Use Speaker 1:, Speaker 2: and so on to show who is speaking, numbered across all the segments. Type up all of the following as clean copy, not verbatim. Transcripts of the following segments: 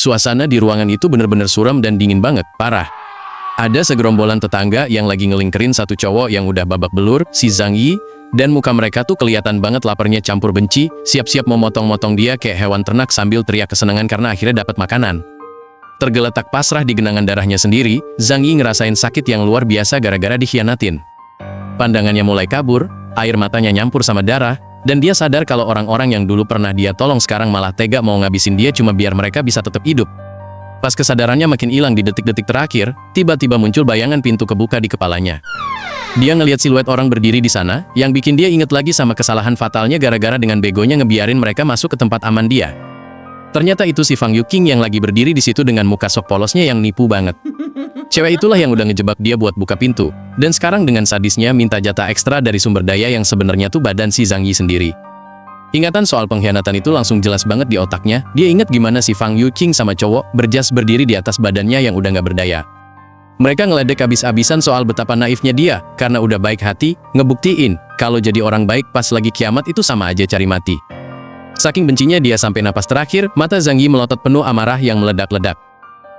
Speaker 1: Suasana di ruangan itu bener-bener suram dan dingin banget, parah. Ada segerombolan tetangga yang lagi ngelingkerin satu cowok yang udah babak belur, si Zhang Yi, dan muka mereka tuh kelihatan banget laparnya campur benci, siap-siap mau motong-motong dia kayak hewan ternak sambil teriak kesenangan karena akhirnya dapat makanan. Tergeletak pasrah di genangan darahnya sendiri, Zhang Yi ngerasain sakit yang luar biasa gara-gara dikhianatin. Pandangannya mulai kabur, air matanya nyampur sama darah, dan dia sadar kalau orang-orang yang dulu pernah dia tolong sekarang malah tega mau ngabisin dia cuma biar mereka bisa tetap hidup. Pas kesadarannya makin hilang di detik-detik terakhir, tiba-tiba muncul bayangan pintu kebuka di kepalanya. Dia ngelihat siluet orang berdiri di sana, yang bikin dia inget lagi sama kesalahan fatalnya gara-gara dengan begonya ngebiarin mereka masuk ke tempat aman dia. Ternyata itu si Fang Yuqing yang lagi berdiri di situ dengan muka sok polosnya yang nipu banget. Cewek itulah yang udah ngejebak dia buat buka pintu, dan sekarang dengan sadisnya minta jatah ekstra dari sumber daya yang sebenarnya tuh badan si Zhang Yi sendiri. Ingatan soal pengkhianatan itu langsung jelas banget di otaknya. Dia ingat gimana si Fang Yuqing sama cowok berjas berdiri di atas badannya yang udah nggak berdaya. Mereka ngeledek habis-habisan soal betapa naifnya dia, karena udah baik hati, ngebuktiin kalau jadi orang baik pas lagi kiamat itu sama aja cari mati. Saking bencinya dia sampai napas terakhir, mata Zhang Yi melotot penuh amarah yang meledak-ledak.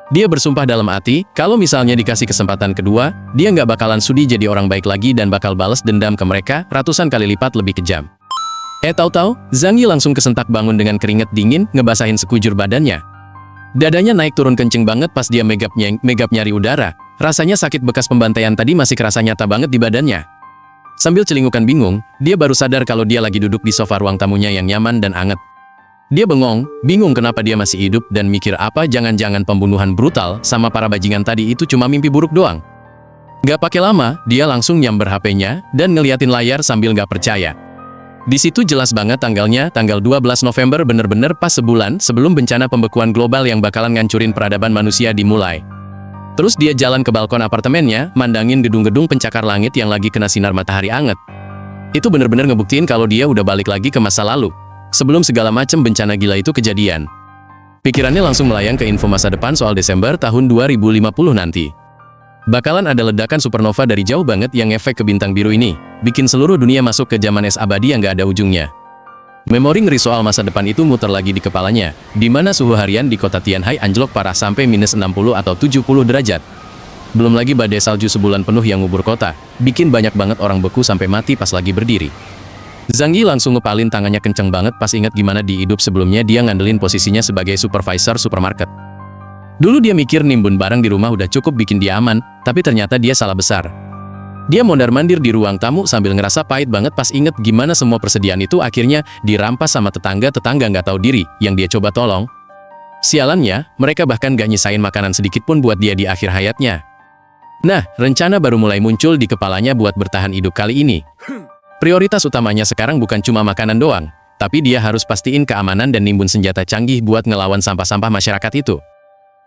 Speaker 1: Dia bersumpah dalam hati, kalau misalnya dikasih kesempatan kedua, dia nggak bakalan sudi jadi orang baik lagi dan bakal balas dendam ke mereka ratusan kali lipat lebih kejam. Tahu-tahu, Zhang Yi langsung kesentak bangun dengan keringat dingin, ngebasahin sekujur badannya. Dadanya naik turun kenceng banget pas dia megap nyari udara. Rasanya sakit bekas pembantaian tadi masih kerasa nyata banget di badannya. Sambil celingukan bingung, dia baru sadar kalau dia lagi duduk di sofa ruang tamunya yang nyaman dan anget. Dia bingung kenapa dia masih hidup dan mikir apa jangan-jangan pembunuhan brutal sama para bajingan tadi itu cuma mimpi buruk doang. Gak pakai lama, dia langsung nyamber HP-nya dan ngeliatin layar sambil gak percaya. Di situ jelas banget tanggalnya, tanggal 12 November bener-bener pas sebulan sebelum bencana pembekuan global yang bakalan ngancurin peradaban manusia dimulai. Terus dia jalan ke balkon apartemennya, mandangin gedung-gedung pencakar langit yang lagi kena sinar matahari anget. Itu bener-bener ngebuktiin kalau dia udah balik lagi ke masa lalu, sebelum segala macam bencana gila itu kejadian. Pikirannya langsung melayang ke info masa depan soal Desember tahun 2050 nanti. Bakalan ada ledakan supernova dari jauh banget yang efek ke bintang biru ini, bikin seluruh dunia masuk ke zaman es abadi yang gak ada ujungnya. Memori ngeri soal masa depan itu muter lagi di kepalanya, di mana suhu harian di kota Tianhai anjlok parah sampai minus 60 atau 70 derajat. Belum lagi badai salju sebulan penuh yang ngubur kota, bikin banyak banget orang beku sampai mati pas lagi berdiri. Zhang Yi langsung ngepalin tangannya kenceng banget pas ingat gimana di hidup sebelumnya dia ngandelin posisinya sebagai supervisor supermarket. Dulu dia mikir nimbun barang di rumah udah cukup bikin dia aman, tapi ternyata dia salah besar. Dia mondar-mandir di ruang tamu sambil ngerasa pahit banget pas inget gimana semua persediaan itu akhirnya dirampas sama tetangga-tetangga nggak tahu diri yang dia coba tolong. Sialannya, mereka bahkan gak nyisain makanan sedikit pun buat dia di akhir hayatnya. Nah, rencana baru mulai muncul di kepalanya buat bertahan hidup kali ini. Prioritas utamanya sekarang bukan cuma makanan doang, tapi dia harus pastiin keamanan dan nimbun senjata canggih buat ngelawan sampah-sampah masyarakat itu.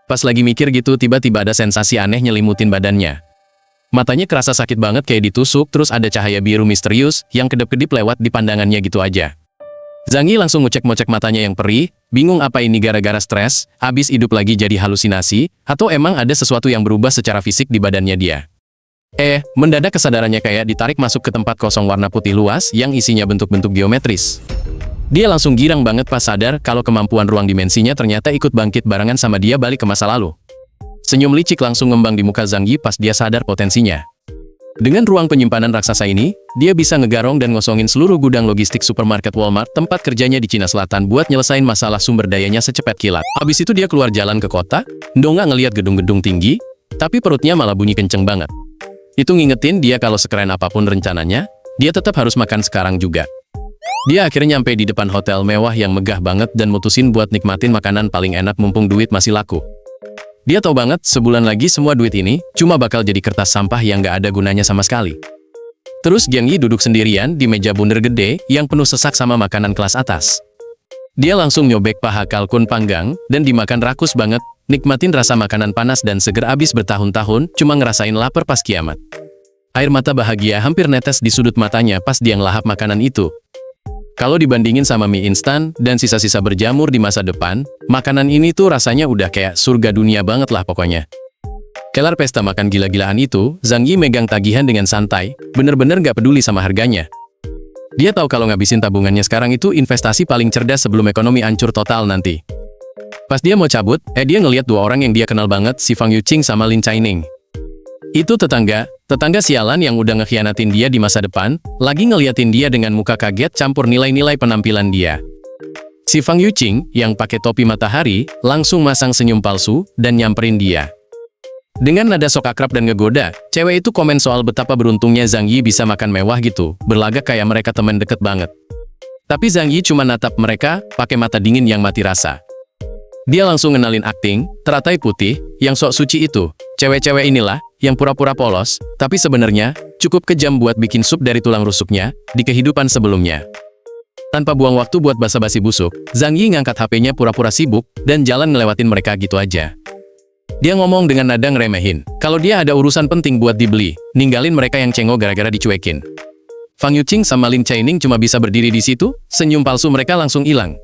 Speaker 1: Pas lagi mikir gitu, tiba-tiba ada sensasi aneh nyelimutin badannya. Matanya kerasa sakit banget kayak ditusuk, terus ada cahaya biru misterius yang kedip-kedip lewat di pandangannya gitu aja. Zhang Yi langsung ngecek-ngecek matanya yang perih, bingung apa ini gara-gara stres, habis hidup lagi jadi halusinasi, atau emang ada sesuatu yang berubah secara fisik di badannya dia. Mendadak kesadarannya kayak ditarik masuk ke tempat kosong warna putih luas yang isinya bentuk-bentuk geometris. Dia langsung girang banget pas sadar kalau kemampuan ruang dimensinya ternyata ikut bangkit barengan sama dia balik ke masa lalu. Senyum licik langsung ngembang di muka Zhang Yi pas dia sadar potensinya. Dengan ruang penyimpanan raksasa ini, dia bisa ngegarong dan ngosongin seluruh gudang logistik supermarket Walmart tempat kerjanya di Cina Selatan buat nyelesain masalah sumber dayanya secepat kilat. Habis itu dia keluar jalan ke kota, ndongak ngeliat gedung-gedung tinggi, tapi perutnya malah bunyi kenceng banget. Itu ngingetin dia kalau sekeren apapun rencananya, dia tetap harus makan sekarang juga. Dia akhirnya nyampe di depan hotel mewah yang megah banget dan mutusin buat nikmatin makanan paling enak mumpung duit masih laku. Dia tahu banget sebulan lagi semua duit ini cuma bakal jadi kertas sampah yang gak ada gunanya sama sekali. Terus Zhang Yi duduk sendirian di meja bundar gede yang penuh sesak sama makanan kelas atas. Dia langsung nyobek paha kalkun panggang dan dimakan rakus banget, nikmatin rasa makanan panas dan seger abis bertahun-tahun cuma ngerasain lapar pas kiamat. Air mata bahagia hampir netes di sudut matanya pas dia ngelahap makanan itu. Kalau dibandingin sama mie instan dan sisa-sisa berjamur di masa depan, makanan ini tuh rasanya udah kayak surga dunia banget lah pokoknya. Kelar pesta makan gila-gilaan itu, Zhang Yi megang tagihan dengan santai, bener-bener gak peduli sama harganya. Dia tahu kalau ngabisin tabungannya sekarang itu investasi paling cerdas sebelum ekonomi hancur total nanti. Pas dia mau cabut, dia ngeliat dua orang yang dia kenal banget, si Fang Yuqing sama Lin Chaining. Itu tetangga sialan yang udah ngekhianatin dia di masa depan, lagi ngeliatin dia dengan muka kaget campur nilai-nilai penampilan dia. Si Fang Yuqing, yang pakai topi matahari, langsung masang senyum palsu, dan nyamperin dia. Dengan nada sok akrab dan ngegoda, cewek itu komen soal betapa beruntungnya Zhang Yi bisa makan mewah gitu, berlagak kayak mereka teman deket banget. Tapi Zhang Yi cuma natap mereka, pakai mata dingin yang mati rasa. Dia langsung ngenalin akting, teratai putih, yang sok suci itu. Cewek-cewek inilah, yang pura-pura polos, tapi sebenarnya, cukup kejam buat bikin sup dari tulang rusuknya, di kehidupan sebelumnya. Tanpa buang waktu buat basa-basi busuk, Zhang Yi ngangkat HP-nya pura-pura sibuk, dan jalan ngelewatin mereka gitu aja. Dia ngomong dengan nada ngeremehin, kalau dia ada urusan penting buat dibeli, ninggalin mereka yang cengok gara-gara dicuekin. Fang Yuqing sama Lin Chaining cuma bisa berdiri di situ, senyum palsu mereka langsung hilang.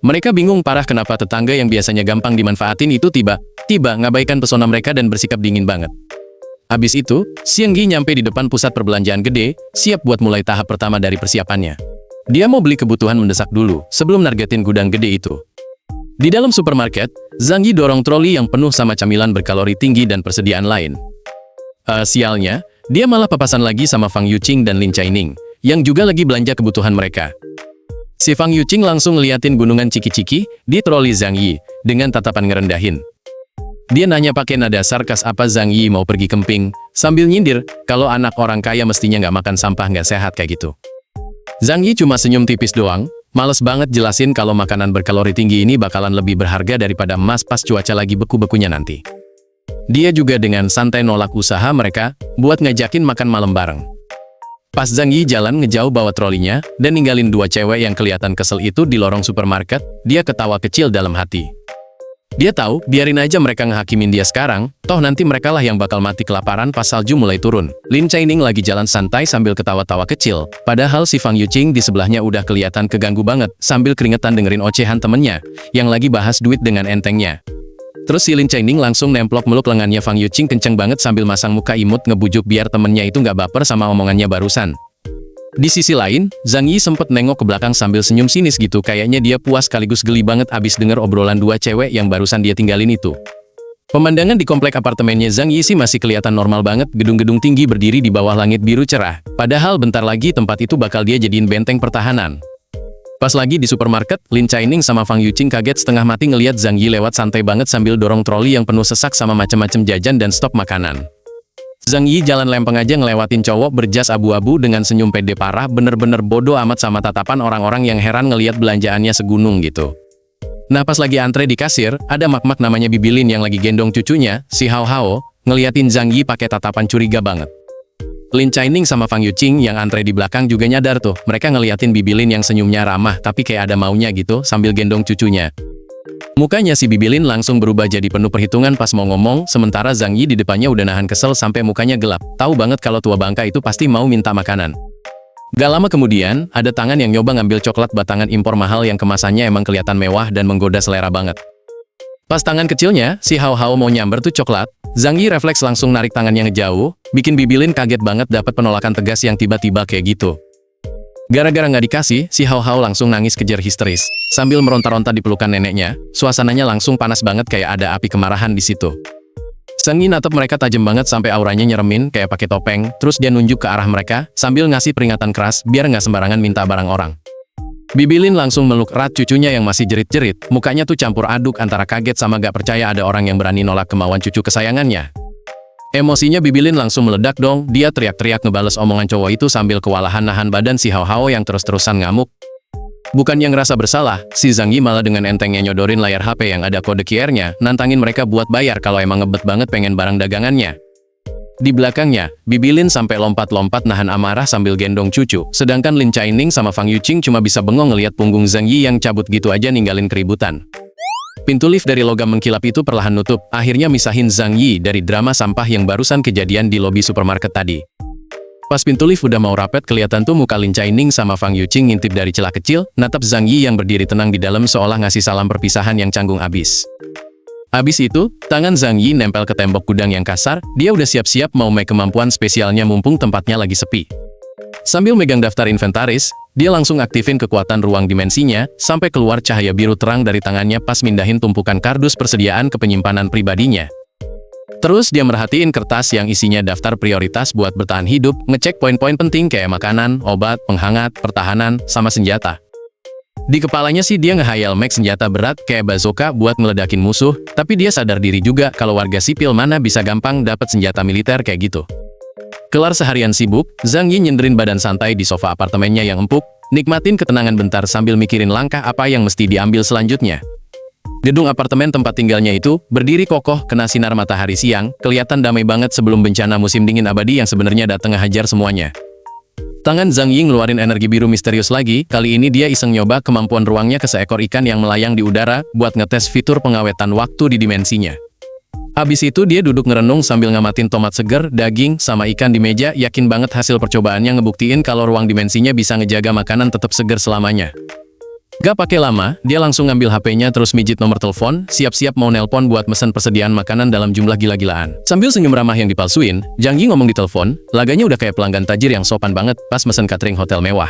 Speaker 1: Mereka bingung parah kenapa tetangga yang biasanya gampang dimanfaatin itu tiba-tiba ngabaikan pesona mereka dan bersikap dingin banget. Habis itu, Xiang Yi nyampe di depan pusat perbelanjaan gede, siap buat mulai tahap pertama dari persiapannya. Dia mau beli kebutuhan mendesak dulu, sebelum nargetin gudang gede itu. Di dalam supermarket, Zhang Yi dorong troli yang penuh sama camilan berkalori tinggi dan persediaan lain. Sialnya, dia malah papasan lagi sama Fang Yuqing dan Lin Chaining, yang juga lagi belanja kebutuhan mereka. Si Fang Yuqing langsung ngeliatin gunungan ciki-ciki di troli Zhang Yi, dengan tatapan ngerendahin. Dia nanya pakai nada sarkas apa Zhang Yi mau pergi kemping, sambil nyindir, kalau anak orang kaya mestinya nggak makan sampah nggak sehat kayak gitu. Zhang Yi cuma senyum tipis doang, males banget jelasin kalau makanan berkalori tinggi ini bakalan lebih berharga daripada emas pas cuaca lagi beku-bekunya nanti. Dia juga dengan santai nolak usaha mereka buat ngajakin makan malam bareng. Pas Zhang Yi jalan ngejauh bawa trolinya dan ninggalin dua cewek yang kelihatan kesel itu di lorong supermarket, dia ketawa kecil dalam hati. Dia tahu, biarin aja mereka ngehakimin dia sekarang, toh nanti merekalah yang bakal mati kelaparan pas salju mulai turun. Lin Chaining lagi jalan santai sambil ketawa-tawa kecil, padahal si Fang Yuqing di sebelahnya udah kelihatan keganggu banget, sambil keringetan dengerin ocehan temennya, yang lagi bahas duit dengan entengnya. Terus si Lin Chaining langsung nemplok meluk lengannya Fang Yuqing kenceng banget sambil masang muka imut ngebujuk biar temennya itu nggak baper sama omongannya barusan. Di sisi lain, Zhang Yi sempet nengok ke belakang sambil senyum sinis gitu, kayaknya dia puas sekaligus geli banget abis denger obrolan dua cewek yang barusan dia tinggalin itu. Pemandangan di komplek apartemennya Zhang Yi sih masih kelihatan normal banget, gedung-gedung tinggi berdiri di bawah langit biru cerah, padahal bentar lagi tempat itu bakal dia jadiin benteng pertahanan. Pas lagi di supermarket, Lin Chaining sama Fang Yuqing kaget setengah mati ngeliat Zhang Yi lewat santai banget sambil dorong troli yang penuh sesak sama macem-macem jajan dan stok makanan. Zhang Yi jalan lempeng aja ngelewatin cowok berjas abu-abu dengan senyum pede parah, bener-bener bodoh amat sama tatapan orang-orang yang heran ngeliat belanjaannya segunung gitu. Nah pas lagi antre di kasir, ada mak-mak namanya Bibilin yang lagi gendong cucunya, si Hao Hao, ngeliatin Zhang Yi pakai tatapan curiga banget. Lin Chaining sama Fang Yuqing yang antre di belakang juga nyadar tuh, mereka ngeliatin Bibilin yang senyumnya ramah tapi kayak ada maunya gitu sambil gendong cucunya. Mukanya si Bibilin langsung berubah jadi penuh perhitungan pas mau ngomong, sementara Zhang Yi di depannya udah nahan kesel sampai mukanya gelap, tahu banget kalau tua bangka itu pasti mau minta makanan. Gak lama kemudian, ada tangan yang nyoba ngambil coklat batangan impor mahal yang kemasannya emang kelihatan mewah dan menggoda selera banget. Pas tangan kecilnya, si Hao Hao mau nyamber tuh coklat, Zhang Yi refleks langsung narik tangannya ngejauh, bikin Bibilin kaget banget dapat penolakan tegas yang tiba-tiba kayak gitu. Gara-gara nggak dikasih, si Hao Hao langsung nangis kejer histeris. Sambil meronta-ronta di pelukan neneknya, suasananya langsung panas banget kayak ada api kemarahan di situ. Zhang Yi natap mereka tajam banget sampai auranya nyeremin kayak pakai topeng, terus dia nunjuk ke arah mereka, sambil ngasih peringatan keras biar nggak sembarangan minta barang orang. Bibilin langsung meluk erat cucunya yang masih jerit-jerit, mukanya tuh campur aduk antara kaget sama gak percaya ada orang yang berani nolak kemauan cucu kesayangannya. Emosinya Bibilin langsung meledak dong, dia teriak-teriak ngebales omongan cowok itu sambil kewalahan nahan badan si Hao Hao yang terus-terusan ngamuk. Bukan yang ngerasa bersalah, si Zhang Yi malah dengan entengnya nyodorin layar HP yang ada kode QR-nya, nantangin mereka buat bayar kalau emang ngebet banget pengen barang dagangannya. Di belakangnya, Bibilin sampai lompat-lompat nahan amarah sambil gendong cucu, sedangkan Lin Chaining sama Fang Yuqing cuma bisa bengong ngeliat punggung Zhang Yi yang cabut gitu aja ninggalin keributan. Pintu lift dari logam mengkilap itu perlahan nutup, akhirnya misahin Zhang Yi dari drama sampah yang barusan kejadian di lobi supermarket tadi. Pas pintu lift udah mau rapet, kelihatan tuh muka Lin Chaining sama Fang Yuqing ngintip dari celah kecil, natap Zhang Yi yang berdiri tenang di dalam seolah ngasih salam perpisahan yang canggung abis. Abis itu, tangan Zhang Yi nempel ke tembok gudang yang kasar, dia udah siap-siap mau make kemampuan spesialnya mumpung tempatnya lagi sepi. Sambil megang daftar inventaris, dia langsung aktifin kekuatan ruang dimensinya, sampai keluar cahaya biru terang dari tangannya pas mindahin tumpukan kardus persediaan ke penyimpanan pribadinya. Terus dia merhatiin kertas yang isinya daftar prioritas buat bertahan hidup, ngecek poin-poin penting kayak makanan, obat, penghangat, pertahanan, sama senjata. Di kepalanya sih dia ngehayal make senjata berat kayak bazooka buat ngeledakin musuh, tapi dia sadar diri juga kalau warga sipil mana bisa gampang dapat senjata militer kayak gitu. Kelar seharian sibuk, Zhang Yi nyenderin badan santai di sofa apartemennya yang empuk, nikmatin ketenangan bentar sambil mikirin langkah apa yang mesti diambil selanjutnya. Gedung apartemen tempat tinggalnya itu berdiri kokoh kena sinar matahari siang, kelihatan damai banget sebelum bencana musim dingin abadi yang sebenarnya datang ngehajar semuanya. Tangan Zhang Yi ngeluarin energi biru misterius lagi, kali ini dia iseng nyoba kemampuan ruangnya ke seekor ikan yang melayang di udara, buat ngetes fitur pengawetan waktu di dimensinya. Habis itu dia duduk ngerenung sambil ngamatin tomat seger, daging, sama ikan di meja, yakin banget hasil percobaannya ngebuktiin kalau ruang dimensinya bisa ngejaga makanan tetap seger selamanya. Gak pakai lama, dia langsung ngambil HP-nya terus mijit nomor telepon, siap-siap mau nelpon buat mesen persediaan makanan dalam jumlah gila-gilaan. Sambil senyum ramah yang dipalsuin, Zhang Yi ngomong di telepon, laganya udah kayak pelanggan tajir yang sopan banget pas mesen catering hotel mewah.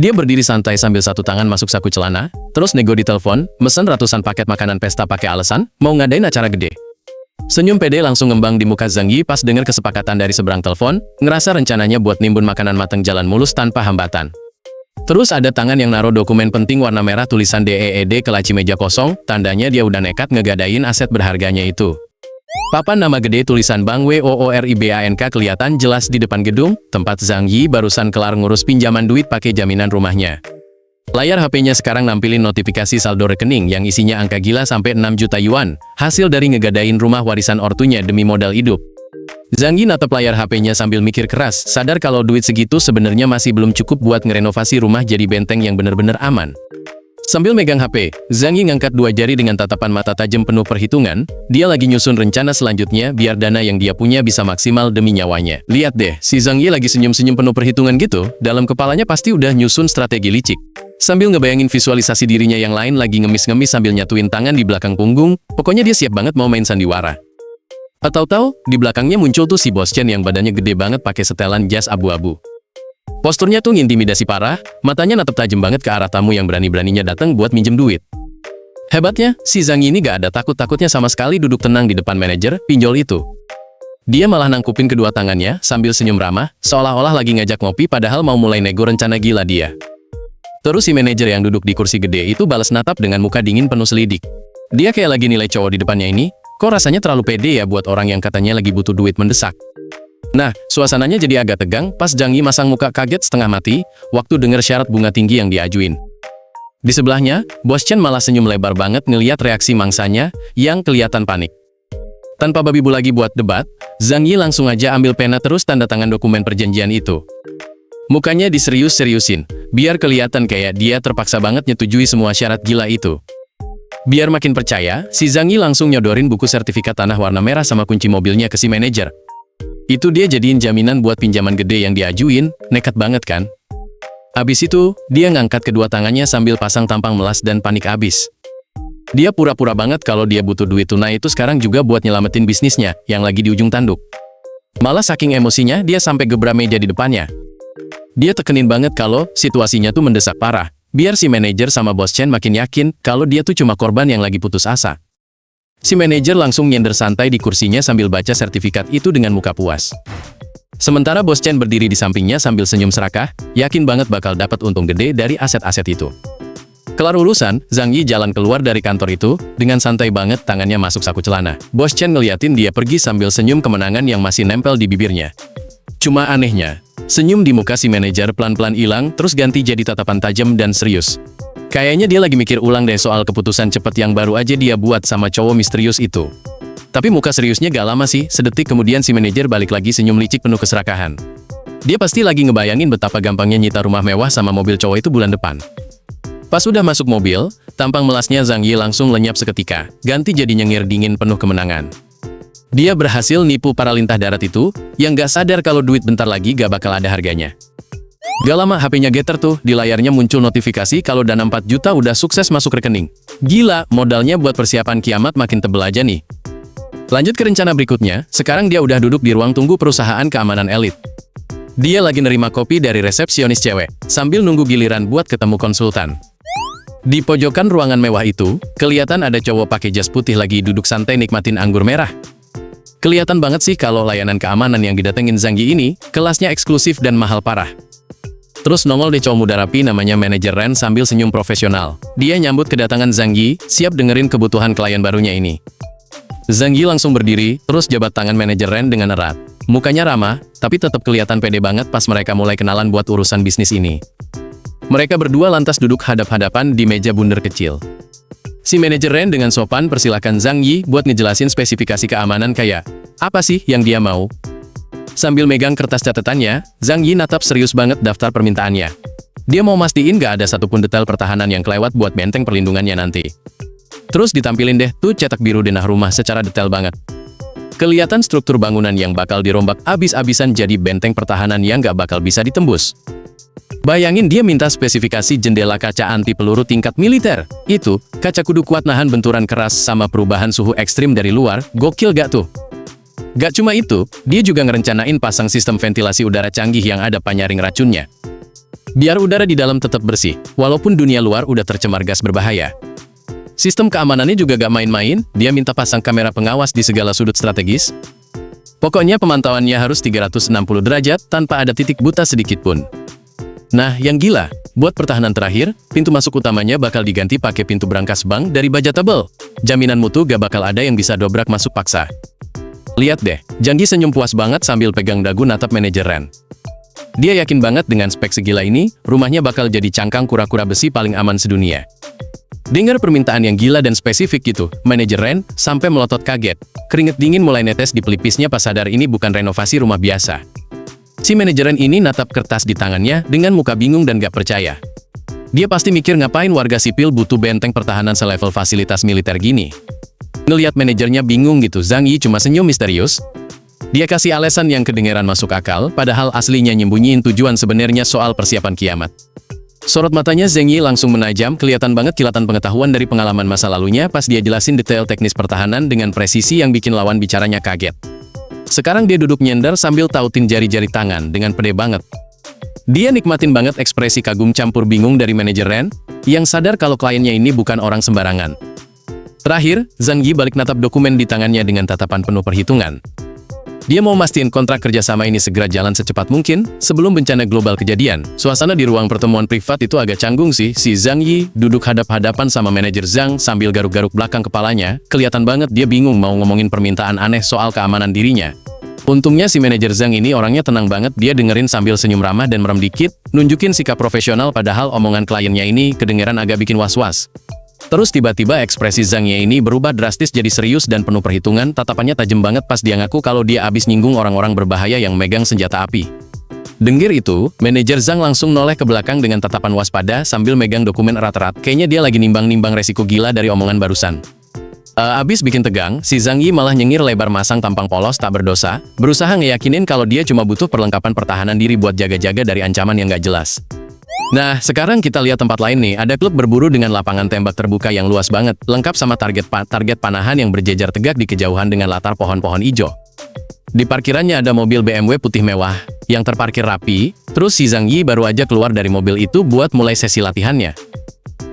Speaker 1: Dia berdiri santai sambil satu tangan masuk saku celana, terus nego di telepon, mesen ratusan paket makanan pesta pakai alasan, mau ngadain acara gede. Senyum pede langsung ngembang di muka Zhang Yi pas denger kesepakatan dari seberang telepon, ngerasa rencananya buat nimbun makanan mateng jalan mulus tanpa hambatan. Terus ada tangan yang naruh dokumen penting warna merah tulisan DEED ke laci meja kosong, tandanya dia udah nekat ngegadain aset berharganya itu. Papan nama gede tulisan Bank WOORIBANK kelihatan jelas di depan gedung, tempat Zhang Yi barusan kelar ngurus pinjaman duit pakai jaminan rumahnya. Layar HP-nya sekarang nampilin notifikasi saldo rekening yang isinya angka gila sampai 6 juta yuan, hasil dari ngegadain rumah warisan ortunya demi modal hidup. Zhang Yi natap layar HP-nya sambil mikir keras, sadar kalau duit segitu sebenarnya masih belum cukup buat ngerenovasi rumah jadi benteng yang bener-bener aman. Sambil megang HP, Zhang Yi ngangkat dua jari dengan tatapan mata tajam penuh perhitungan, dia lagi nyusun rencana selanjutnya biar dana yang dia punya bisa maksimal demi nyawanya. Lihat deh, si Zhang Yi lagi senyum-senyum penuh perhitungan gitu, dalam kepalanya pasti udah nyusun strategi licik. Sambil ngebayangin visualisasi dirinya yang lain lagi ngemis-ngemis sambil nyatuin tangan di belakang punggung, pokoknya dia siap banget mau main sandiwara. Tahu-tahu, di belakangnya muncul tuh si Bos Chen yang badannya gede banget pakai setelan jas abu-abu. Posturnya tuh ngintimidasi parah, matanya natap tajam banget ke arah tamu yang berani-beraninya datang buat minjem duit. Hebatnya, si Zhang Yi ini gak ada takut-takutnya sama sekali duduk tenang di depan manajer pinjol itu. Dia malah nangkupin kedua tangannya sambil senyum ramah, seolah-olah lagi ngajak ngopi padahal mau mulai nego rencana gila dia. Terus si manajer yang duduk di kursi gede itu balas natap dengan muka dingin penuh selidik. Dia kayak lagi nilai cowok di depannya ini, kok rasanya terlalu pede ya buat orang yang katanya lagi butuh duit mendesak. Nah, suasananya jadi agak tegang pas Zhang Yi masang muka kaget setengah mati, waktu denger syarat bunga tinggi yang diajuin. Di sebelahnya, Bos Chen malah senyum lebar banget ngeliat reaksi mangsanya, yang kelihatan panik. Tanpa babi bu lagi buat debat, Zhang Yi langsung aja ambil pena terus tanda tangan dokumen perjanjian itu. Mukanya diserius-seriusin, biar kelihatan kayak dia terpaksa banget nyetujui semua syarat gila itu. Biar makin percaya, si Zhang Yi langsung nyodorin buku sertifikat tanah warna merah sama kunci mobilnya ke si manajer. Itu dia jadiin jaminan buat pinjaman gede yang diajuin, nekat banget kan? Abis itu, dia ngangkat kedua tangannya sambil pasang tampang melas dan panik abis. Dia pura-pura banget kalau dia butuh duit tunai itu sekarang juga buat nyelamatin bisnisnya, yang lagi di ujung tanduk. Malah saking emosinya, dia sampai gebrak meja di depannya. Dia tekenin banget kalau situasinya tuh mendesak parah, biar si manajer sama Bos Chen makin yakin kalau dia tuh cuma korban yang lagi putus asa. Si manajer langsung nyender santai di kursinya sambil baca sertifikat itu dengan muka puas. Sementara Bos Chen berdiri di sampingnya sambil senyum serakah, yakin banget bakal dapat untung gede dari aset-aset itu. Kelar urusan, Zhang Yi jalan keluar dari kantor itu, dengan santai banget tangannya masuk saku celana. Bos Chen ngeliatin dia pergi sambil senyum kemenangan yang masih nempel di bibirnya. Cuma anehnya, senyum di muka si manajer pelan-pelan hilang terus ganti jadi tatapan tajam dan serius. Kayaknya dia lagi mikir ulang deh soal keputusan cepet yang baru aja dia buat sama cowok misterius itu. Tapi muka seriusnya gak lama sih, sedetik kemudian si manajer balik lagi senyum licik penuh keserakahan. Dia pasti lagi ngebayangin betapa gampangnya nyita rumah mewah sama mobil cowok itu bulan depan. Pas udah masuk mobil, tampang melasnya Zhang Yi langsung lenyap seketika, ganti jadi nyengir dingin penuh kemenangan. Dia berhasil nipu para lintah darat itu, yang gak sadar kalau duit bentar lagi gak bakal ada harganya. Gak lama HP-nya geter tuh, di layarnya muncul notifikasi kalau dana 4 juta udah sukses masuk rekening. Gila, modalnya buat persiapan kiamat makin tebel aja nih. Lanjut ke rencana berikutnya, sekarang dia udah duduk di ruang tunggu perusahaan keamanan elit. Dia lagi nerima kopi dari resepsionis cewek, sambil nunggu giliran buat ketemu konsultan. Di pojokan ruangan mewah itu, kelihatan ada cowok pakai jas putih lagi duduk santai nikmatin anggur merah. Kelihatan banget sih kalau layanan keamanan yang didatengin Zhang Yi ini, kelasnya eksklusif dan mahal parah. Terus nongol deh cowok muda rapi namanya manajer Ren sambil senyum profesional. Dia nyambut kedatangan Zhang Yi, siap dengerin kebutuhan klien barunya ini. Zhang Yi langsung berdiri, terus jabat tangan manajer Ren dengan erat. Mukanya ramah, tapi tetap kelihatan pede banget pas mereka mulai kenalan buat urusan bisnis ini. Mereka berdua lantas duduk hadap-hadapan di meja bundar kecil. Si manajer Ren dengan sopan persilahkan Zhang Yi buat ngejelasin spesifikasi keamanan kayak apa sih yang dia mau. Sambil megang kertas catatannya, Zhang Yi natap serius banget daftar permintaannya. Dia mau mastiin gak ada satupun detail pertahanan yang kelewat buat benteng perlindungannya nanti. Terus ditampilin deh tuh cetak biru denah rumah secara detail banget. Kelihatan struktur bangunan yang bakal dirombak abis-abisan jadi benteng pertahanan yang gak bakal bisa ditembus. Bayangin dia minta spesifikasi jendela kaca anti peluru tingkat militer. Itu, kaca kudu kuat nahan benturan keras sama perubahan suhu ekstrim dari luar, gokil gak tuh? Gak cuma itu, dia juga ngerencanain pasang sistem ventilasi udara canggih yang ada penyaring racunnya. Biar udara di dalam tetap bersih, walaupun dunia luar udah tercemar gas berbahaya. Sistem keamanannya juga gak main-main, dia minta pasang kamera pengawas di segala sudut strategis. Pokoknya pemantauannya harus 360 derajat tanpa ada titik buta sedikit pun. Nah, yang gila, buat pertahanan terakhir, pintu masuk utamanya bakal diganti pakai pintu brankas bank dari baja tebel. Jaminan mutu gak bakal ada yang bisa dobrak masuk paksa. Lihat deh, Zhang Yi senyum puas banget sambil pegang dagu natap manajer Ren. Dia yakin banget dengan spek segila ini, rumahnya bakal jadi cangkang kura-kura besi paling aman sedunia. Dengar permintaan yang gila dan spesifik gitu, manajer Ren sampai melotot kaget. Keringet dingin mulai netes di pelipisnya pas sadar ini bukan renovasi rumah biasa. Si manajer Ren ini natap kertas di tangannya dengan muka bingung dan gak percaya. Dia pasti mikir ngapain warga sipil butuh benteng pertahanan selevel fasilitas militer gini. Ngelihat manajernya bingung gitu, Zhang Yi cuma senyum misterius. Dia kasih alasan yang kedengeran masuk akal, padahal aslinya nyembunyiin tujuan sebenarnya soal persiapan kiamat. Sorot matanya Zhang Yi langsung menajam, kelihatan banget kilatan pengetahuan dari pengalaman masa lalunya pas dia jelasin detail teknis pertahanan dengan presisi yang bikin lawan bicaranya kaget. Sekarang dia duduk nyender sambil tautin jari-jari tangan dengan pede banget. Dia nikmatin banget ekspresi kagum campur bingung dari manajer Ren, yang sadar kalau kliennya ini bukan orang sembarangan. Terakhir, Zhang Yi balik natap dokumen di tangannya dengan tatapan penuh perhitungan. Dia mau mastiin kontrak kerjasama ini segera jalan secepat mungkin, sebelum bencana global kejadian. Suasana di ruang pertemuan privat itu agak canggung sih, si Zhang Yi duduk hadap-hadapan sama manajer Zhang sambil garuk-garuk belakang kepalanya, kelihatan banget dia bingung mau ngomongin permintaan aneh soal keamanan dirinya. Untungnya si manajer Zhang ini orangnya tenang banget, dia dengerin sambil senyum ramah dan merem dikit, nunjukin sikap profesional padahal omongan kliennya ini kedengeran agak bikin was-was. Terus tiba-tiba ekspresi Zhang Yi ini berubah drastis jadi serius dan penuh perhitungan, tatapannya tajam banget pas dia ngaku kalau dia abis nyinggung orang-orang berbahaya yang megang senjata api. Dengar itu, manajer Zhang langsung noleh ke belakang dengan tatapan waspada sambil megang dokumen erat-erat, kayaknya dia lagi nimbang-nimbang resiko gila dari omongan barusan. Abis bikin tegang, si Zhang Yi malah nyengir lebar masang tampang polos tak berdosa, berusaha ngeyakinin kalau dia cuma butuh perlengkapan pertahanan diri buat jaga-jaga dari ancaman yang gak jelas. Nah, sekarang kita lihat tempat lain nih, ada klub berburu dengan lapangan tembak terbuka yang luas banget, lengkap sama target panahan yang berjejer tegak di kejauhan dengan latar pohon-pohon hijau. Di parkirannya ada mobil BMW putih mewah, yang terparkir rapi, terus si Zhang Yi baru aja keluar dari mobil itu buat mulai sesi latihannya.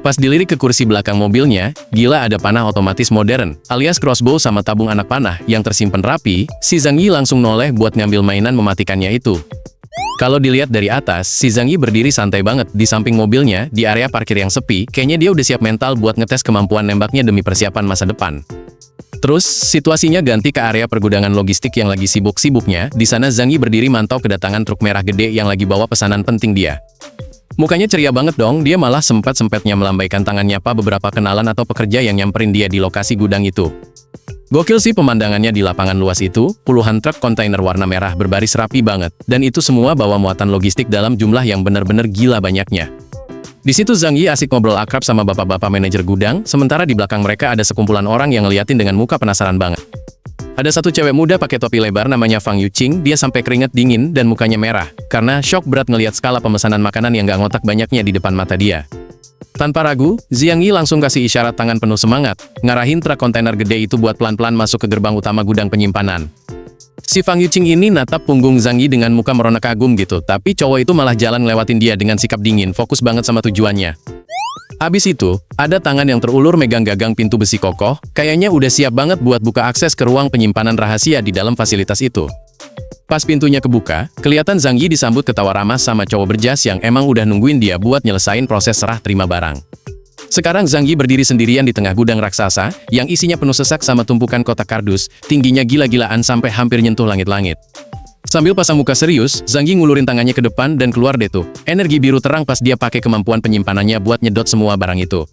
Speaker 1: Pas dilirik ke kursi belakang mobilnya, gila ada panah otomatis modern, alias crossbow sama tabung anak panah yang tersimpan rapi, si Zhang Yi langsung noleh buat ngambil mainan mematikannya itu. Kalau dilihat dari atas, si Zhang Yi berdiri santai banget di samping mobilnya, di area parkir yang sepi, kayaknya dia udah siap mental buat ngetes kemampuan nembaknya demi persiapan masa depan. Terus, situasinya ganti ke area pergudangan logistik yang lagi sibuk-sibuknya, di sana Zhang Yi berdiri mantau kedatangan truk merah gede yang lagi bawa pesanan penting dia. Mukanya ceria banget dong, dia malah sempat-sempatnya melambaikan tangan nyapa beberapa kenalan atau pekerja yang nyamperin dia di lokasi gudang itu. Gokil sih pemandangannya di lapangan luas itu, puluhan truk kontainer warna merah berbaris rapi banget, dan itu semua bawa muatan logistik dalam jumlah yang bener-bener gila banyaknya. Di situ Zhang Yi asik ngobrol akrab sama bapak-bapak manajer gudang, sementara di belakang mereka ada sekumpulan orang yang ngeliatin dengan muka penasaran banget. Ada satu cewek muda pakai topi lebar namanya Fang Yuqing, dia sampai keringet dingin dan mukanya merah, karena shock berat ngeliat skala pemesanan makanan yang gak ngotak banyaknya di depan mata dia. Tanpa ragu, Zhang Yi langsung kasih isyarat tangan penuh semangat, ngarahin truk kontainer gede itu buat pelan-pelan masuk ke gerbang utama gudang penyimpanan. Si Fang Yuqing ini natap punggung Zhang Yi dengan muka merona kagum gitu, tapi cowok itu malah jalan ngelewatin dia dengan sikap dingin, fokus banget sama tujuannya. Abis itu, ada tangan yang terulur megang gagang pintu besi kokoh, kayaknya udah siap banget buat buka akses ke ruang penyimpanan rahasia di dalam fasilitas itu. Pas pintunya kebuka, kelihatan Zhang Yi disambut ketawa ramah sama cowok berjas yang emang udah nungguin dia buat nyelesain proses serah terima barang. Sekarang Zhang Yi berdiri sendirian di tengah gudang raksasa, yang isinya penuh sesak sama tumpukan kotak kardus, tingginya gila-gilaan sampai hampir nyentuh langit-langit. Sambil pasang muka serius, Zhang Yi ngulurin tangannya ke depan dan keluar deh tuh. Energi biru terang pas dia pakai kemampuan penyimpanannya buat nyedot semua barang itu.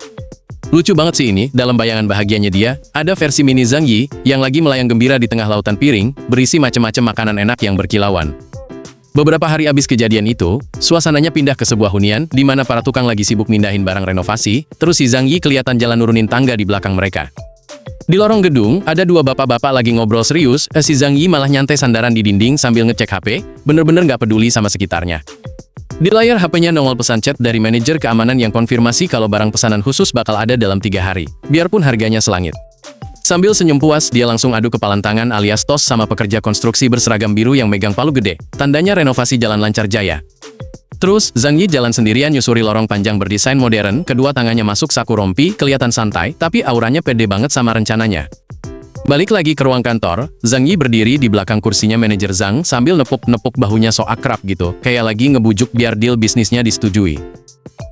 Speaker 1: Lucu banget sih ini, dalam bayangan bahagianya dia, ada versi mini Zhang Yi, yang lagi melayang gembira di tengah lautan piring, berisi macam-macam makanan enak yang berkilauan. Beberapa hari abis kejadian itu, suasananya pindah ke sebuah hunian, di mana para tukang lagi sibuk mindahin barang renovasi, terus si Zhang Yi kelihatan jalan nurunin tangga di belakang mereka. Di lorong gedung, ada dua bapak-bapak lagi ngobrol serius, si Zhang Yi malah nyantai sandaran di dinding sambil ngecek HP, bener-bener nggak peduli sama sekitarnya. Di layar HP-nya nongol pesan chat dari manajer keamanan yang konfirmasi kalau barang pesanan khusus bakal ada dalam 3 hari, biarpun harganya selangit. Sambil senyum puas, dia langsung adu kepalan tangan alias tos sama pekerja konstruksi berseragam biru yang megang palu gede. Tandanya renovasi jalan lancar jaya. Terus, Zhang Yi jalan sendirian nyusuri lorong panjang berdesain modern, kedua tangannya masuk saku rompi, kelihatan santai, tapi auranya pede banget sama rencananya. Balik lagi ke ruang kantor, Zhang Yi berdiri di belakang kursinya manajer Zhang sambil nepuk-nepuk bahunya so akrab gitu, kayak lagi ngebujuk biar deal bisnisnya disetujui.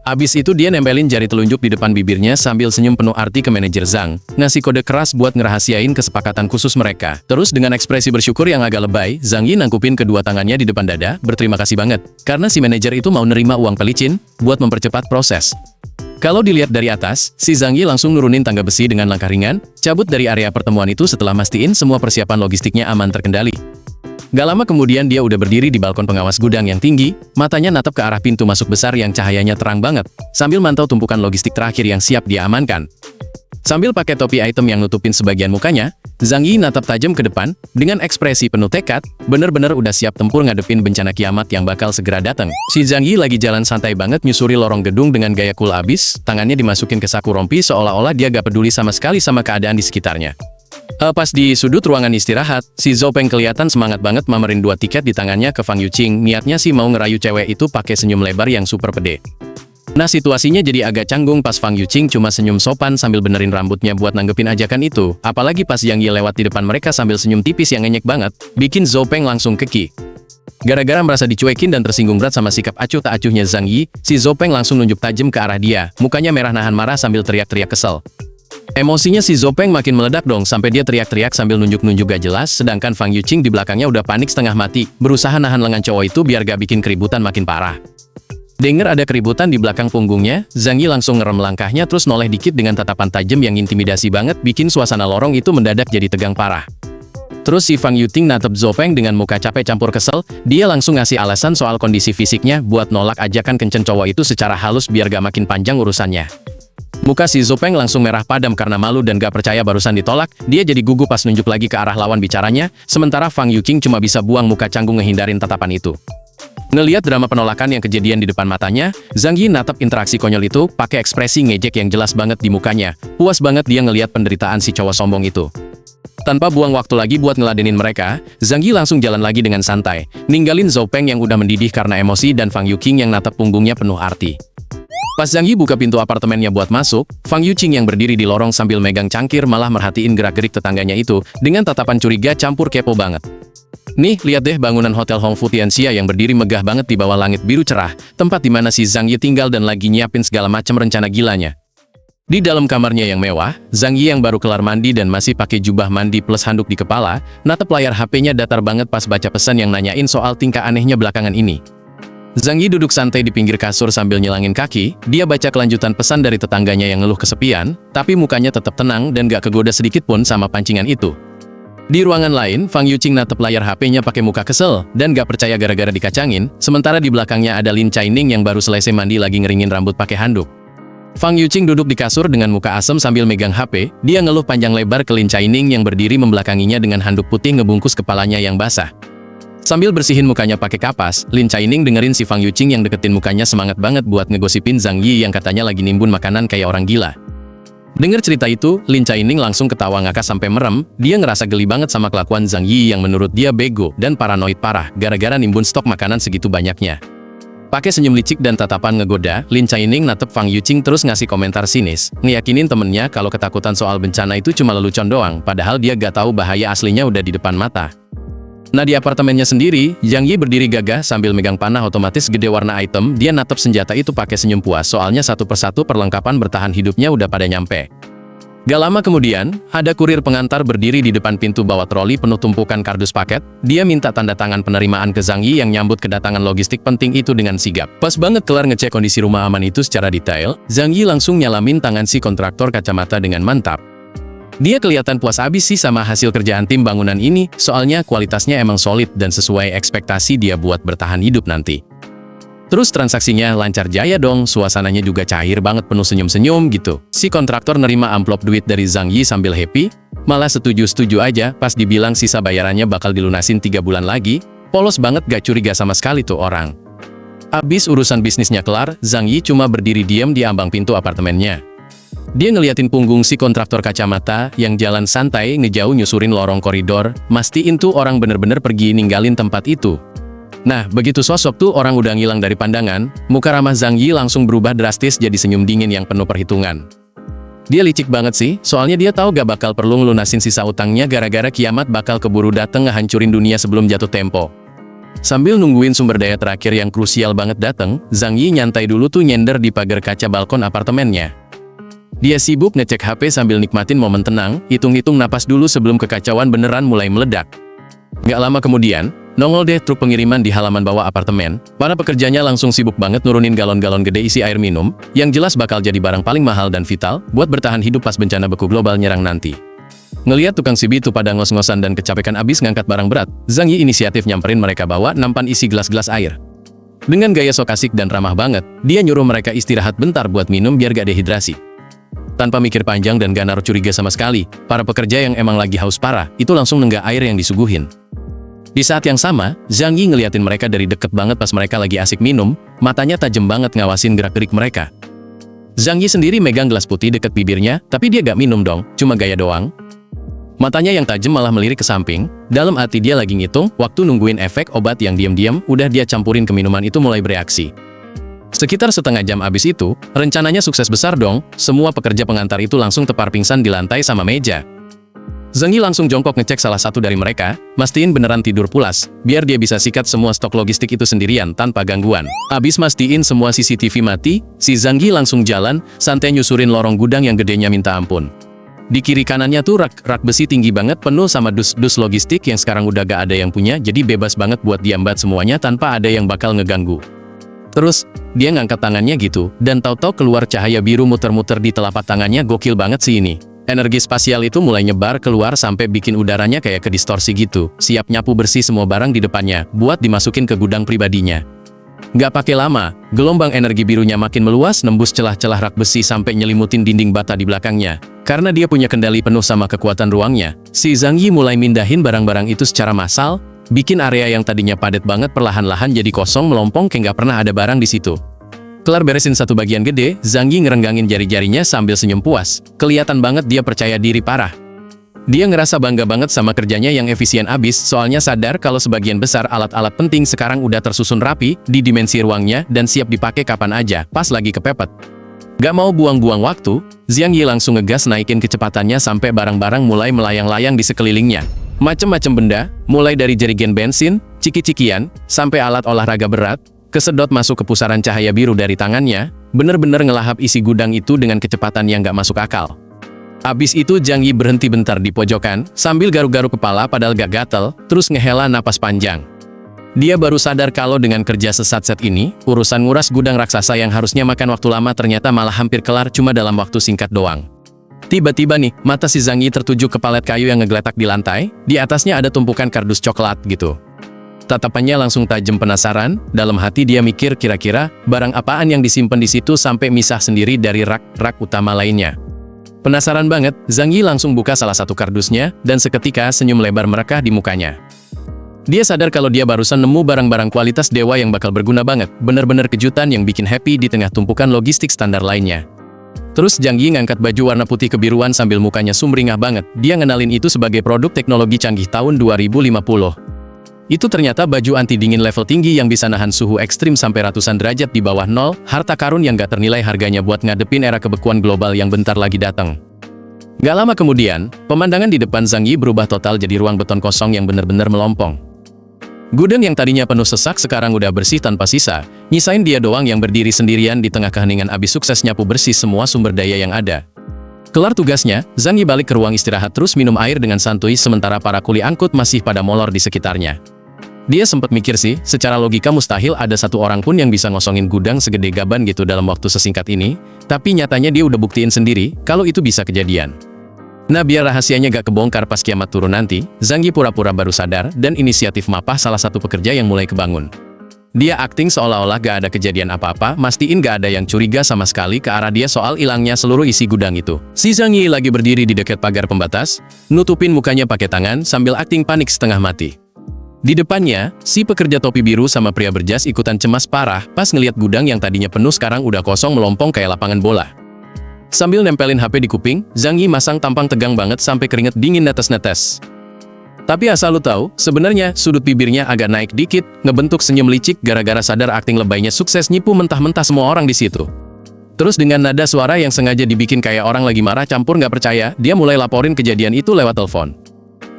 Speaker 1: Abis itu dia nempelin jari telunjuk di depan bibirnya sambil senyum penuh arti ke manajer Zhang, ngasih kode keras buat ngerahasiain kesepakatan khusus mereka. Terus dengan ekspresi bersyukur yang agak lebay, Zhang Yi nangkupin kedua tangannya di depan dada, berterima kasih banget, karena si manajer itu mau nerima uang pelicin, buat mempercepat proses. Kalau dilihat dari atas, si Zhang Yi langsung nurunin tangga besi dengan langkah ringan, cabut dari area pertemuan itu setelah mastiin semua persiapan logistiknya aman terkendali. Gak lama kemudian dia udah berdiri di balkon pengawas gudang yang tinggi, matanya natap ke arah pintu masuk besar yang cahayanya terang banget, sambil mantau tumpukan logistik terakhir yang siap dia amankan. Sambil pakai topi item yang nutupin sebagian mukanya, Zhang Yi natap tajam ke depan, dengan ekspresi penuh tekad, bener-bener udah siap tempur ngadepin bencana kiamat yang bakal segera datang. Si Zhang Yi lagi jalan santai banget nyusuri lorong gedung dengan gaya cool abis, tangannya dimasukin ke saku rompi seolah-olah dia gak peduli sama sekali sama keadaan di sekitarnya. Pas di sudut ruangan istirahat, si Zhou Peng kelihatan semangat banget mamerin 2 tiket di tangannya ke Fang Yuqing, niatnya sih mau ngerayu cewek itu pakai senyum lebar yang super pede. Nah situasinya jadi agak canggung pas Fang Yuqing cuma senyum sopan sambil benerin rambutnya buat nanggepin ajakan itu, apalagi pas Zhang Yi lewat di depan mereka sambil senyum tipis yang ngenyek banget, bikin Zhou Peng langsung keki. Gara-gara merasa dicuekin dan tersinggung berat sama sikap acuh tak acuhnya Zhang Yi, si Zhou Peng langsung nunjuk tajam ke arah dia, mukanya merah nahan marah sambil teriak-teriak kesel. Emosinya si Zhou Peng makin meledak dong sampai dia teriak-teriak sambil nunjuk-nunjuk gak jelas, sedangkan Fang Yuqing di belakangnya udah panik setengah mati, berusaha nahan lengan cowok itu biar gak bikin keributan makin parah. Denger ada keributan di belakang punggungnya, Zhang Yi langsung ngerem langkahnya terus noleh dikit dengan tatapan tajam yang intimidasi banget bikin suasana lorong itu mendadak jadi tegang parah. Terus si Fang Yuqing natep Zhou Peng dengan muka capek campur kesel, dia langsung ngasih alasan soal kondisi fisiknya buat nolak ajakan kencen cowok itu secara halus biar gak makin panjang urusannya. Muka si Zhou Peng langsung merah padam karena malu dan gak percaya barusan ditolak, dia jadi gugup pas nunjuk lagi ke arah lawan bicaranya, sementara Fang Yuqing cuma bisa buang muka canggung ngehindarin tatapan itu. Ngeliat drama penolakan yang kejadian di depan matanya, Zhang Yi natap interaksi konyol itu, pakai ekspresi ngejek yang jelas banget di mukanya, puas banget dia ngeliat penderitaan si cowok sombong itu. Tanpa buang waktu lagi buat ngeladenin mereka, Zhang Yi langsung jalan lagi dengan santai, ninggalin Zhou Peng yang udah mendidih karena emosi dan Fang Yuqing yang natap punggungnya penuh arti. Pas Zhang Yi buka pintu apartemennya buat masuk, Fang Yuqing yang berdiri di lorong sambil megang cangkir malah merhatiin gerak-gerik tetangganya itu, dengan tatapan curiga campur kepo banget. Nih, lihat deh bangunan Hotel Hongfu Tianxia yang berdiri megah banget di bawah langit biru cerah, tempat di mana si Zhang Yi tinggal dan lagi nyiapin segala macam rencana gilanya. Di dalam kamarnya yang mewah, Zhang Yi yang baru kelar mandi dan masih pakai jubah mandi plus handuk di kepala, natep layar HP-nya datar banget pas baca pesan yang nanyain soal tingkah anehnya belakangan ini. Zhang Yi duduk santai di pinggir kasur sambil nyelangin kaki, dia baca kelanjutan pesan dari tetangganya yang ngeluh kesepian, tapi mukanya tetap tenang dan gak kegoda sedikit pun sama pancingan itu. Di ruangan lain, Fang Yuqing natep layar HP-nya pakai muka kesel, dan gak percaya gara-gara dikacangin, sementara di belakangnya ada Lin Chaining yang baru selesai mandi lagi ngeringin rambut pakai handuk. Fang Yuqing duduk di kasur dengan muka asem sambil megang HP, dia ngeluh panjang lebar ke Lin Chaining yang berdiri membelakanginya dengan handuk putih ngebungkus kepalanya yang basah. Sambil bersihin mukanya pakai kapas, Lin Chaining dengerin si Fang Yuqing yang deketin mukanya semangat banget buat ngegosipin Zhang Yi yang katanya lagi nimbun makanan kayak orang gila. Dengar cerita itu, Lin Chaining langsung ketawa ngakak sampai merem. Dia ngerasa geli banget sama kelakuan Zhang Yi yang menurut dia bego dan paranoid parah gara-gara nimbun stok makanan segitu banyaknya. Pakai senyum licik dan tatapan ngegoda, Lin Chaining natep Fang Yuqing terus ngasih komentar sinis, ngeyakinin temennya kalau ketakutan soal bencana itu cuma lelucon doang, padahal dia gak tahu bahaya aslinya udah di depan mata. Nah, di apartemennya sendiri, Zhang Yi berdiri gagah sambil megang panah otomatis gede warna item. Dia natap senjata itu pakai senyum puas, soalnya satu persatu perlengkapan bertahan hidupnya udah pada nyampe. Gak lama kemudian, ada kurir pengantar berdiri di depan pintu bawa troli penuh tumpukan kardus paket. Dia minta tanda tangan penerimaan ke Zhang Yi yang nyambut kedatangan logistik penting itu dengan sigap. Pas banget kelar ngecek kondisi rumah aman itu secara detail, Zhang Yi langsung nyalamin tangan si kontraktor kacamata dengan mantap. Dia kelihatan puas abis sih sama hasil kerjaan tim bangunan ini, soalnya kualitasnya emang solid dan sesuai ekspektasi dia buat bertahan hidup nanti. Terus transaksinya lancar jaya dong, suasananya juga cair banget penuh senyum-senyum gitu. Si kontraktor nerima amplop duit dari Zhang Yi sambil happy, malah setuju-setuju aja pas dibilang sisa bayarannya bakal dilunasin 3 bulan lagi, polos banget gak curiga sama sekali tuh orang. Abis urusan bisnisnya kelar, Zhang Yi cuma berdiri diam di ambang pintu apartemennya. Dia ngeliatin punggung si kontraktor kacamata yang jalan santai ngejauh nyusurin lorong koridor, mastiin tuh orang bener-bener pergi ninggalin tempat itu. Nah, begitu sosok tuh orang udah ngilang dari pandangan, muka ramah Zhang Yi langsung berubah drastis jadi senyum dingin yang penuh perhitungan. Dia licik banget sih, soalnya dia tahu gak bakal perlu ngelunasin sisa utangnya gara-gara kiamat bakal keburu dateng ngehancurin dunia sebelum jatuh tempo. Sambil nungguin sumber daya terakhir yang krusial banget dateng, Zhang Yi nyantai dulu tuh nyender di pagar kaca balkon apartemennya. Dia sibuk ngecek HP sambil nikmatin momen tenang, hitung-hitung napas dulu sebelum kekacauan beneran mulai meledak. Gak lama kemudian, nongol deh truk pengiriman di halaman bawah apartemen. Para pekerjanya langsung sibuk banget nurunin galon-galon gede isi air minum, yang jelas bakal jadi barang paling mahal dan vital, buat bertahan hidup pas bencana beku global nyerang nanti. Ngeliat tukang sibi itu pada ngos-ngosan dan kecapekan abis ngangkat barang berat, Zhang Yi inisiatif nyamperin mereka bawa nampan isi gelas-gelas air. Dengan gaya sok asik dan ramah banget, dia nyuruh mereka istirahat bentar buat minum biar gak dehidrasi. Tanpa mikir panjang dan gak naruh curiga sama sekali, para pekerja yang emang lagi haus parah, itu langsung nenggak air yang disuguhin. Di saat yang sama, Zhang Yi ngeliatin mereka dari deket banget pas mereka lagi asik minum, matanya tajam banget ngawasin gerak-gerik mereka. Zhang Yi sendiri megang gelas putih deket bibirnya, tapi dia gak minum dong, cuma gaya doang. Matanya yang tajam malah melirik ke samping, dalam hati dia lagi ngitung, waktu nungguin efek obat yang diam-diam, udah dia campurin ke minuman itu mulai bereaksi. Sekitar setengah jam abis itu, rencananya sukses besar dong, semua pekerja pengantar itu langsung tepar pingsan di lantai sama meja. Zhang Yi langsung jongkok ngecek salah satu dari mereka, mastiin beneran tidur pulas, biar dia bisa sikat semua stok logistik itu sendirian tanpa gangguan. Abis mastiin semua CCTV mati, si Zhang Yi langsung jalan, santai nyusurin lorong gudang yang gedenya minta ampun. Di kiri kanannya tuh rak besi tinggi banget penuh sama dus-dus logistik yang sekarang udah gak ada yang punya, jadi bebas banget buat diambat semuanya tanpa ada yang bakal ngeganggu. Terus, dia ngangkat tangannya gitu, dan tahu-tahu keluar cahaya biru muter-muter di telapak tangannya. Gokil banget sih ini. Energi spasial itu mulai nyebar keluar sampai bikin udaranya kayak kedistorsi gitu, siap nyapu bersih semua barang di depannya, buat dimasukin ke gudang pribadinya. Nggak pakai lama, gelombang energi birunya makin meluas nembus celah-celah rak besi sampai nyelimutin dinding bata di belakangnya. Karena dia punya kendali penuh sama kekuatan ruangnya, si Zhang Yi mulai mindahin barang-barang itu secara massal, bikin area yang tadinya padat banget perlahan-lahan jadi kosong melompong kayak nggak pernah ada barang di situ. Kelar beresin satu bagian gede, Zhang Yi ngerenggangin jari-jarinya sambil senyum puas. Kelihatan banget dia percaya diri parah. Dia ngerasa bangga banget sama kerjanya yang efisien abis, soalnya sadar kalau sebagian besar alat-alat penting sekarang udah tersusun rapi di dimensi ruangnya dan siap dipakai kapan aja, pas lagi kepepet. Gak mau buang-buang waktu, Zhang Yi langsung ngegas naikin kecepatannya sampai barang-barang mulai melayang-layang di sekelilingnya. Macem-macem benda, mulai dari jerigen bensin, ciki-cikian, sampai alat olahraga berat, kesedot masuk ke pusaran cahaya biru dari tangannya, bener-bener ngelahap isi gudang itu dengan kecepatan yang gak masuk akal. Abis itu Zhang Yi berhenti bentar di pojokan, sambil garuk-garuk kepala padahal gak gatel, terus ngehela napas panjang. Dia baru sadar kalau dengan kerja sesat-set ini, urusan nguras gudang raksasa yang harusnya makan waktu lama ternyata malah hampir kelar cuma dalam waktu singkat doang. Tiba-tiba nih, mata si Zhang Yi tertuju ke palet kayu yang ngegeletak di lantai, di atasnya ada tumpukan kardus coklat gitu. Tatapannya langsung tajam penasaran, dalam hati dia mikir kira-kira barang apaan yang disimpan di situ sampai misah sendiri dari rak utama lainnya. Penasaran banget, Zhang Yi langsung buka salah satu kardusnya, dan seketika senyum lebar merekah di mukanya. Dia sadar kalau dia barusan nemu barang-barang kualitas dewa yang bakal berguna banget, bener-bener kejutan yang bikin happy di tengah tumpukan logistik standar lainnya. Terus Zhang Yi ngangkat baju warna putih kebiruan sambil mukanya sumringah banget. Dia ngenalin itu sebagai produk teknologi canggih tahun 2050. Itu ternyata baju anti dingin level tinggi yang bisa nahan suhu ekstrim sampai ratusan derajat di bawah nol, harta karun yang gak ternilai harganya buat ngadepin era kebekuan global yang bentar lagi datang. Gak lama kemudian, pemandangan di depan Zhang Yi berubah total jadi ruang beton kosong yang benar-benar melompong. Gudang yang tadinya penuh sesak sekarang udah bersih tanpa sisa, nyisain dia doang yang berdiri sendirian di tengah keheningan abis sukses nyapu bersih semua sumber daya yang ada. Kelar tugasnya, Zhang Yi balik ke ruang istirahat terus minum air dengan santuy sementara para kuli angkut masih pada molor di sekitarnya. Dia sempat mikir sih, secara logika mustahil ada satu orang pun yang bisa ngosongin gudang segede gaban gitu dalam waktu sesingkat ini, tapi nyatanya dia udah buktiin sendiri kalau itu bisa kejadian. Nah, biar rahasianya gak kebongkar pas kiamat turun nanti, Zhang Yi pura-pura baru sadar dan inisiatif mapah salah satu pekerja yang mulai kebangun. Dia akting seolah-olah gak ada kejadian apa-apa, mastiin gak ada yang curiga sama sekali ke arah dia soal hilangnya seluruh isi gudang itu. Si Zhang Yi lagi berdiri di dekat pagar pembatas, nutupin mukanya pakai tangan sambil akting panik setengah mati. Di depannya, si pekerja topi biru sama pria berjas ikutan cemas parah pas ngeliat gudang yang tadinya penuh sekarang udah kosong melompong kayak lapangan bola. Sambil nempelin HP di kuping, Zhang Yi masang tampang tegang banget sampai keringet dingin netes-netes. Tapi asal lu tahu, sebenarnya sudut bibirnya agak naik dikit, ngebentuk senyum licik gara-gara sadar akting lebaynya sukses nyipu mentah-mentah semua orang di situ. Terus dengan nada suara yang sengaja dibikin kayak orang lagi marah campur nggak percaya, dia mulai laporin kejadian itu lewat telepon.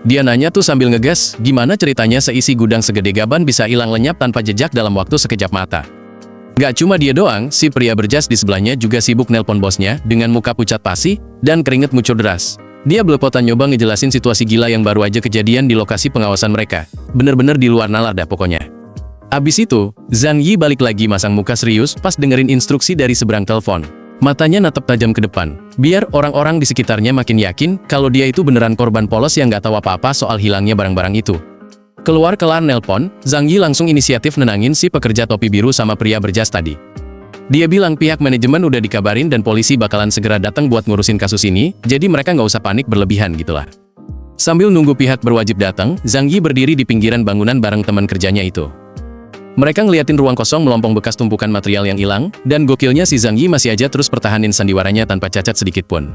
Speaker 1: Dia nanya tuh sambil ngegas, gimana ceritanya seisi gudang segede gaban bisa hilang lenyap tanpa jejak dalam waktu sekejap mata. Gak cuma dia doang, si pria berjas di sebelahnya juga sibuk nelpon bosnya dengan muka pucat pasi dan keringet ngucur deras. Dia belepotan nyoba ngejelasin situasi gila yang baru aja kejadian di lokasi pengawasan mereka. Bener-bener di luar nalar dah pokoknya. Abis itu, Zhang Yi balik lagi masang muka serius pas dengerin instruksi dari seberang telepon. Matanya natap tajam ke depan, biar orang-orang di sekitarnya makin yakin kalau dia itu beneran korban polos yang gak tahu apa-apa soal hilangnya barang-barang itu. Keluar kelar nelpon, Zhang Yi langsung inisiatif nenangin si pekerja topi biru sama pria berjas tadi. Dia bilang pihak manajemen udah dikabarin dan polisi bakalan segera datang buat ngurusin kasus ini, jadi mereka nggak usah panik berlebihan gitulah. Sambil nunggu pihak berwajib datang, Zhang Yi berdiri di pinggiran bangunan bareng teman kerjanya itu. Mereka ngeliatin ruang kosong melompong bekas tumpukan material yang hilang, dan gokilnya si Zhang Yi masih aja terus pertahanin sandiwaranya tanpa cacat sedikit pun.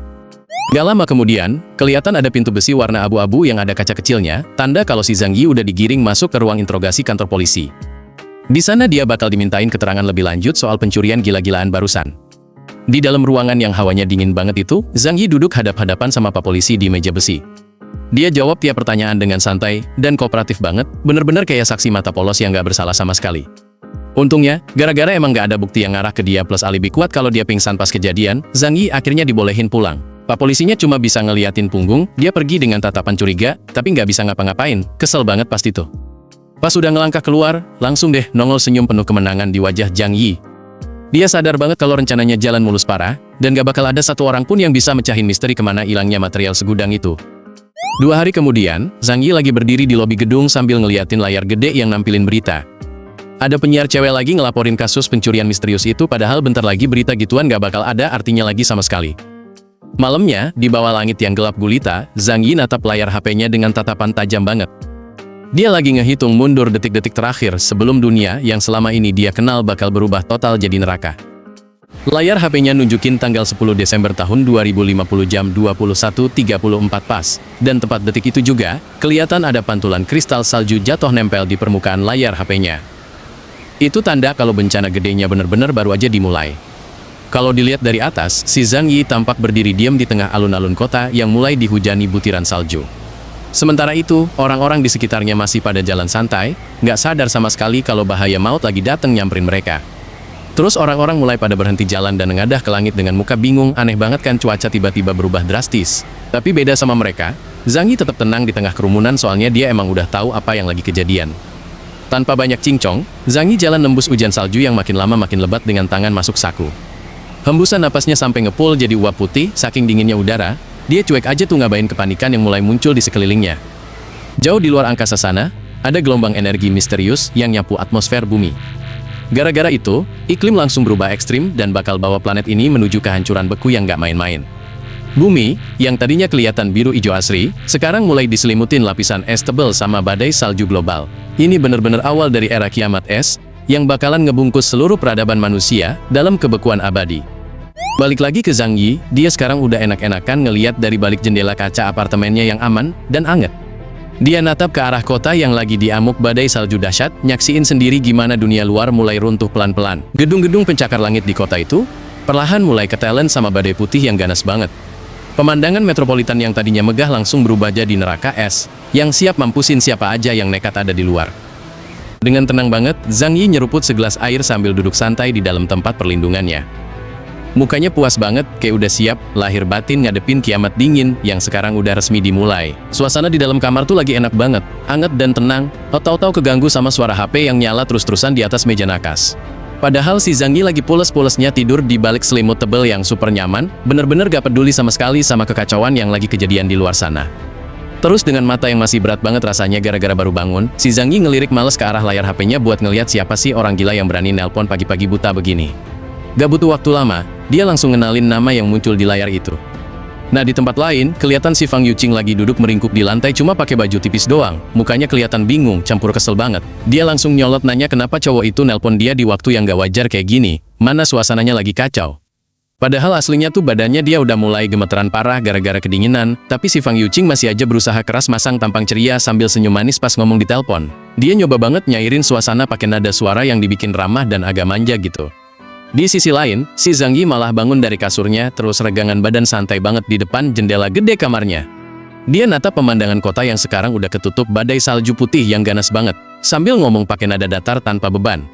Speaker 1: Gak lama kemudian, kelihatan ada pintu besi warna abu-abu yang ada kaca kecilnya, tanda kalau si Zhang Yi udah digiring masuk ke ruang interogasi kantor polisi. Di sana dia bakal dimintain keterangan lebih lanjut soal pencurian gila-gilaan barusan. Di dalam ruangan yang hawanya dingin banget itu, Zhang Yi duduk hadap-hadapan sama Pak Polisi di meja besi. Dia jawab tiap pertanyaan dengan santai dan kooperatif banget, bener-bener kayak saksi mata polos yang gak bersalah sama sekali. Untungnya, gara-gara emang gak ada bukti yang ngarah ke dia plus alibi kuat kalau dia pingsan pas kejadian, Zhang Yi akhirnya dibolehin pulang. Pak polisinya cuma bisa ngeliatin punggung, dia pergi dengan tatapan curiga, tapi nggak bisa ngapa-ngapain, kesel banget pasti tuh. Pas udah ngelangkah keluar, langsung deh nongol senyum penuh kemenangan di wajah Zhang Yi. Dia sadar banget kalau rencananya jalan mulus parah, dan gak bakal ada satu orang pun yang bisa mecahin misteri kemana hilangnya material segudang itu. 2 hari kemudian, Zhang Yi lagi berdiri di lobi gedung sambil ngeliatin layar gede yang nampilin berita. Ada penyiar cewek lagi ngelaporin kasus pencurian misterius itu padahal bentar lagi berita gituan gak bakal ada artinya lagi sama sekali. Malamnya, di bawah langit yang gelap gulita, Zhang Yi natap layar HP-nya dengan tatapan tajam banget. Dia lagi ngehitung mundur detik-detik terakhir sebelum dunia yang selama ini dia kenal bakal berubah total jadi neraka. Layar HP-nya nunjukin tanggal 10 Desember tahun 2050 jam 21.34 pas, dan tepat detik itu juga, kelihatan ada pantulan kristal salju jatuh nempel di permukaan layar HP-nya. Itu tanda kalau bencana gedenya bener-bener baru aja dimulai. Kalau dilihat dari atas, si Zhang Yi tampak berdiri diam di tengah alun-alun kota yang mulai dihujani butiran salju. Sementara itu, orang-orang di sekitarnya masih pada jalan santai, nggak sadar sama sekali kalau bahaya maut lagi datang nyamperin mereka. Terus orang-orang mulai pada berhenti jalan dan nengadah ke langit dengan muka bingung, aneh banget kan cuaca tiba-tiba berubah drastis. Tapi beda sama mereka, Zhang Yi tetap tenang di tengah kerumunan soalnya dia emang udah tahu apa yang lagi kejadian. Tanpa banyak cincong, Zhang Yi jalan nembus hujan salju yang makin lama makin lebat dengan tangan masuk saku. Hembusan napasnya sampai ngepul jadi uap putih, saking dinginnya udara, dia cuek aja tuh ngabain kepanikan yang mulai muncul di sekelilingnya. Jauh di luar angkasa sana, ada gelombang energi misterius yang nyapu atmosfer bumi. Gara-gara itu, iklim langsung berubah ekstrim dan bakal bawa planet ini menuju kehancuran beku yang gak main-main. Bumi, yang tadinya kelihatan biru hijau asri, sekarang mulai diselimutin lapisan es tebal sama badai salju global. Ini bener-bener awal dari era kiamat es, yang bakalan ngebungkus seluruh peradaban manusia dalam kebekuan abadi. Balik lagi ke Zhang Yi, dia sekarang udah enak-enakan ngeliat dari balik jendela kaca apartemennya yang aman dan anget. Dia natap ke arah kota yang lagi diamuk badai salju dahsyat, nyaksiin sendiri gimana dunia luar mulai runtuh pelan-pelan. Gedung-gedung pencakar langit di kota itu perlahan mulai ketelan sama badai putih yang ganas banget. Pemandangan metropolitan yang tadinya megah langsung berubah jadi neraka es, yang siap mampusin siapa aja yang nekat ada di luar. Dengan tenang banget, Zhang Yi nyeruput segelas air sambil duduk santai di dalam tempat perlindungannya. Mukanya puas banget, kayak udah siap, lahir batin ngadepin kiamat dingin yang sekarang udah resmi dimulai. Suasana di dalam kamar tuh lagi enak banget, anget dan tenang, tahu-tahu keganggu sama suara HP yang nyala terus-terusan di atas meja nakas. Padahal si Zhang Yi lagi pules-pulesnya tidur di balik selimut tebel yang super nyaman, bener-bener gak peduli sama sekali sama kekacauan yang lagi kejadian di luar sana. Terus dengan mata yang masih berat banget rasanya gara-gara baru bangun, si Zhang Yi ngelirik males ke arah layar HP-nya buat ngeliat siapa sih orang gila yang berani nelpon pagi-pagi buta begini. Gak butuh waktu lama, dia langsung ngenalin nama yang muncul di layar itu. Nah di tempat lain, kelihatan si Fang Yuqing lagi duduk meringkuk di lantai cuma pakai baju tipis doang. Mukanya kelihatan bingung, campur kesel banget. Dia langsung nyolot nanya kenapa cowok itu nelpon dia di waktu yang gak wajar kayak gini, mana suasananya lagi kacau. Padahal aslinya tuh badannya dia udah mulai gemeteran parah gara-gara kedinginan, tapi si Fang Yuqing masih aja berusaha keras masang tampang ceria sambil senyum manis pas ngomong di telepon. Dia nyoba banget nyairin suasana pakai nada suara yang dibikin ramah dan agak manja gitu. Di sisi lain, si Zhang Yi malah bangun dari kasurnya terus regangan badan santai banget di depan jendela gede kamarnya. Dia natap pemandangan kota yang sekarang udah ketutup badai salju putih yang ganas banget, sambil ngomong pakai nada datar tanpa beban.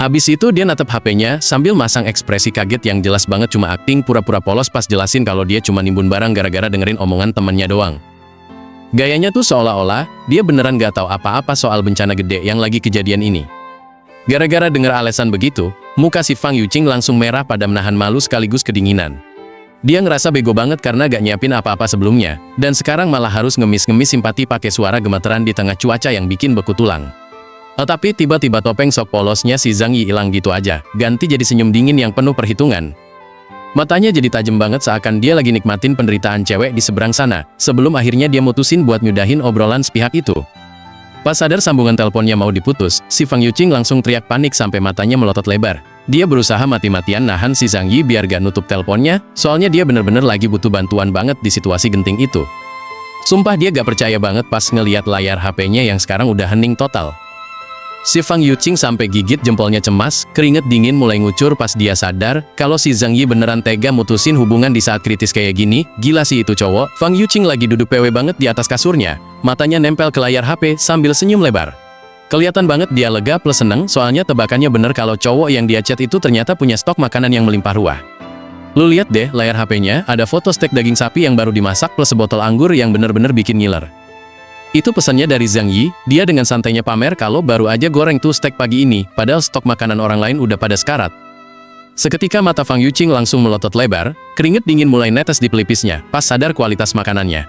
Speaker 1: Habis itu dia natap HP-nya sambil masang ekspresi kaget yang jelas banget cuma akting pura-pura polos pas jelasin kalau dia cuma nimbun barang gara-gara dengerin omongan temennya doang. Gayanya tuh seolah-olah dia beneran gak tahu apa-apa soal bencana gede yang lagi kejadian ini. Gara-gara denger alasan begitu, muka si Fang Yuqing langsung merah pada menahan malu sekaligus kedinginan. Dia ngerasa bego banget karena gak nyiapin apa-apa sebelumnya, dan sekarang malah harus ngemis-ngemis simpati pakai suara gemeteran di tengah cuaca yang bikin beku tulang. Tapi tiba-tiba topeng sok polosnya si Zhang Yi hilang gitu aja, ganti jadi senyum dingin yang penuh perhitungan. Matanya jadi tajam banget seakan dia lagi nikmatin penderitaan cewek di seberang sana, sebelum akhirnya dia mutusin buat nyudahin obrolan sepihak itu. Pas sadar sambungan teleponnya mau diputus, si Fang Yuqing langsung teriak panik sampai matanya melotot lebar. Dia berusaha mati-matian nahan si Zhang Yi biar gak nutup teleponnya, soalnya dia bener-bener lagi butuh bantuan banget di situasi genting itu. Sumpah dia gak percaya banget pas ngeliat layar HP-nya yang sekarang udah hening total. Si Fang Yuqing sampai gigit jempolnya cemas, keringet dingin mulai ngucur pas dia sadar kalau si Zhang Yi beneran tega mutusin hubungan di saat kritis kayak gini. Gila sih itu cowok. Fang Yuqing lagi duduk PW banget di atas kasurnya, matanya nempel ke layar HP sambil senyum lebar. Kelihatan banget dia lega plus seneng soalnya tebakannya bener kalau cowok yang dia chat itu ternyata punya stok makanan yang melimpah ruah. Lu lihat deh layar HP-nya, ada foto stek daging sapi yang baru dimasak plus sebotol anggur yang bener-bener bikin ngiler. Itu pesannya dari Zhang Yi, dia dengan santainya pamer kalau baru aja goreng tuh stek pagi ini, padahal stok makanan orang lain udah pada sekarat. Seketika mata Fang Yuqing langsung melotot lebar, keringet dingin mulai netes di pelipisnya, pas sadar kualitas makanannya.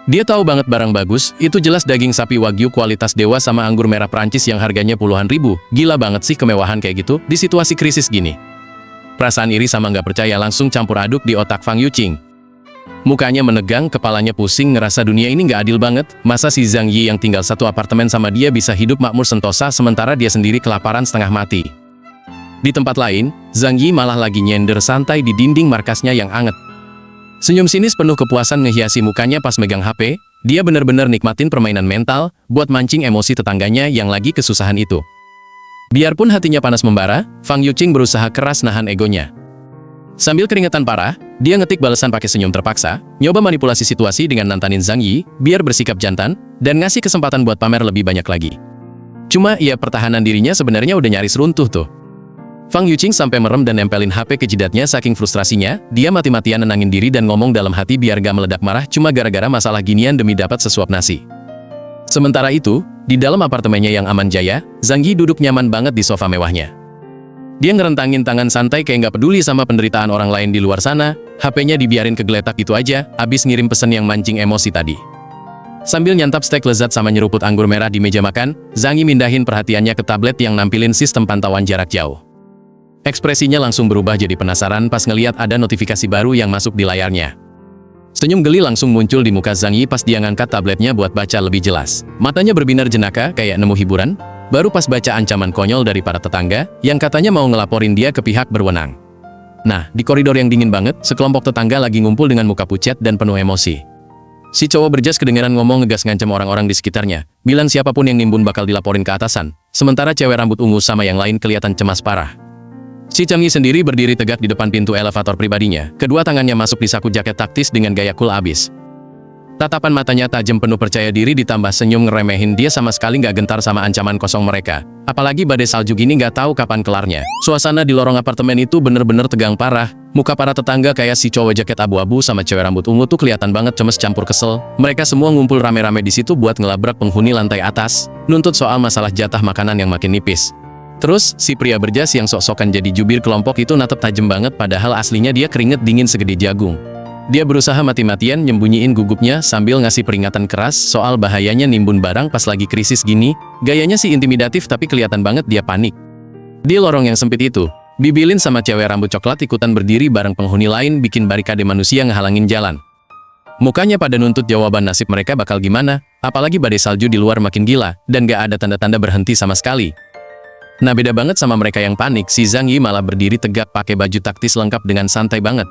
Speaker 1: Dia tahu banget barang bagus, itu jelas daging sapi wagyu kualitas dewa sama anggur merah Prancis yang harganya puluhan ribu. Gila banget sih kemewahan kayak gitu, di situasi krisis gini. Perasaan iri sama nggak percaya langsung campur aduk di otak Fang Yuqing. Mukanya menegang, kepalanya pusing, ngerasa dunia ini nggak adil banget. Masa si Zhang Yi yang tinggal satu apartemen sama dia bisa hidup makmur sentosa sementara dia sendiri kelaparan setengah mati. Di tempat lain, Zhang Yi malah lagi nyender santai di dinding markasnya yang anget. Senyum sinis penuh kepuasan ngehiasi mukanya pas megang HP, dia bener-bener nikmatin permainan mental buat mancing emosi tetangganya yang lagi kesusahan itu. Biarpun hatinya panas membara, Fang Yuqing berusaha keras nahan egonya. Sambil keringetan parah, dia ngetik balasan pakai senyum terpaksa, nyoba manipulasi situasi dengan nantanin Zhang Yi, biar bersikap jantan, dan ngasih kesempatan buat pamer lebih banyak lagi. Cuma, ya pertahanan dirinya sebenarnya udah nyaris runtuh tuh. Fang Yuqing sampai merem dan nempelin HP ke jidatnya saking frustrasinya, dia mati-matian nenangin diri dan ngomong dalam hati biar gak meledak marah cuma gara-gara masalah ginian demi dapat sesuap nasi. Sementara itu, di dalam apartemennya yang aman jaya, Zhang Yi duduk nyaman banget di sofa mewahnya. Dia ngerentangin tangan santai kayak nggak peduli sama penderitaan orang lain di luar sana, HP-nya dibiarin kegeletak gitu aja, abis ngirim pesan yang mancing emosi tadi. Sambil nyantap stek lezat sama nyeruput anggur merah di meja makan, Zhang Yi mindahin perhatiannya ke tablet yang nampilin sistem pantauan jarak jauh. Ekspresinya langsung berubah jadi penasaran pas ngeliat ada notifikasi baru yang masuk di layarnya. Senyum geli langsung muncul di muka Zhang Yi pas dia ngangkat tabletnya buat baca lebih jelas. Matanya berbinar jenaka kayak nemu hiburan. Baru pas baca ancaman konyol dari para tetangga, yang katanya mau ngelaporin dia ke pihak berwenang. Nah, di koridor yang dingin banget, sekelompok tetangga lagi ngumpul dengan muka pucat dan penuh emosi. Si cowok berjas kedengeran ngomong ngegas ngancam orang-orang di sekitarnya, bilang siapapun yang nimbun bakal dilaporin ke atasan. Sementara cewek rambut ungu sama yang lain kelihatan cemas parah. Si Chang Yi sendiri berdiri tegak di depan pintu elevator pribadinya, kedua tangannya masuk di saku jaket taktis dengan gaya cool abis. Tatapan matanya tajam penuh percaya diri ditambah senyum ngeremehin, dia sama sekali nggak gentar sama ancaman kosong mereka. Apalagi badai salju gini nggak tahu kapan kelarnya. Suasana di lorong apartemen itu bener-bener tegang parah. Muka para tetangga kayak si cowok jaket abu-abu sama cewek rambut ungu tuh kelihatan banget cemes campur kesel. Mereka semua ngumpul rame-rame di situ buat ngelabrak penghuni lantai atas, nuntut soal masalah jatah makanan yang makin nipis. Terus, si pria berjas yang sok-sokan jadi jubir kelompok itu natap tajam banget padahal aslinya dia keringet dingin segede jagung. Dia berusaha mati-matian nyembunyiin gugupnya sambil ngasih peringatan keras soal bahayanya nimbun barang pas lagi krisis gini. Gayanya sih intimidatif tapi kelihatan banget dia panik. Di lorong yang sempit itu, Bibi Lin sama cewek rambut coklat ikutan berdiri bareng penghuni lain bikin barikade manusia ngehalangin jalan. Mukanya pada nuntut jawaban nasib mereka bakal gimana, apalagi badai salju di luar makin gila, dan gak ada tanda-tanda berhenti sama sekali. Nah beda banget sama mereka yang panik, si Zhang Yi malah berdiri tegak pakai baju taktis lengkap dengan santai banget.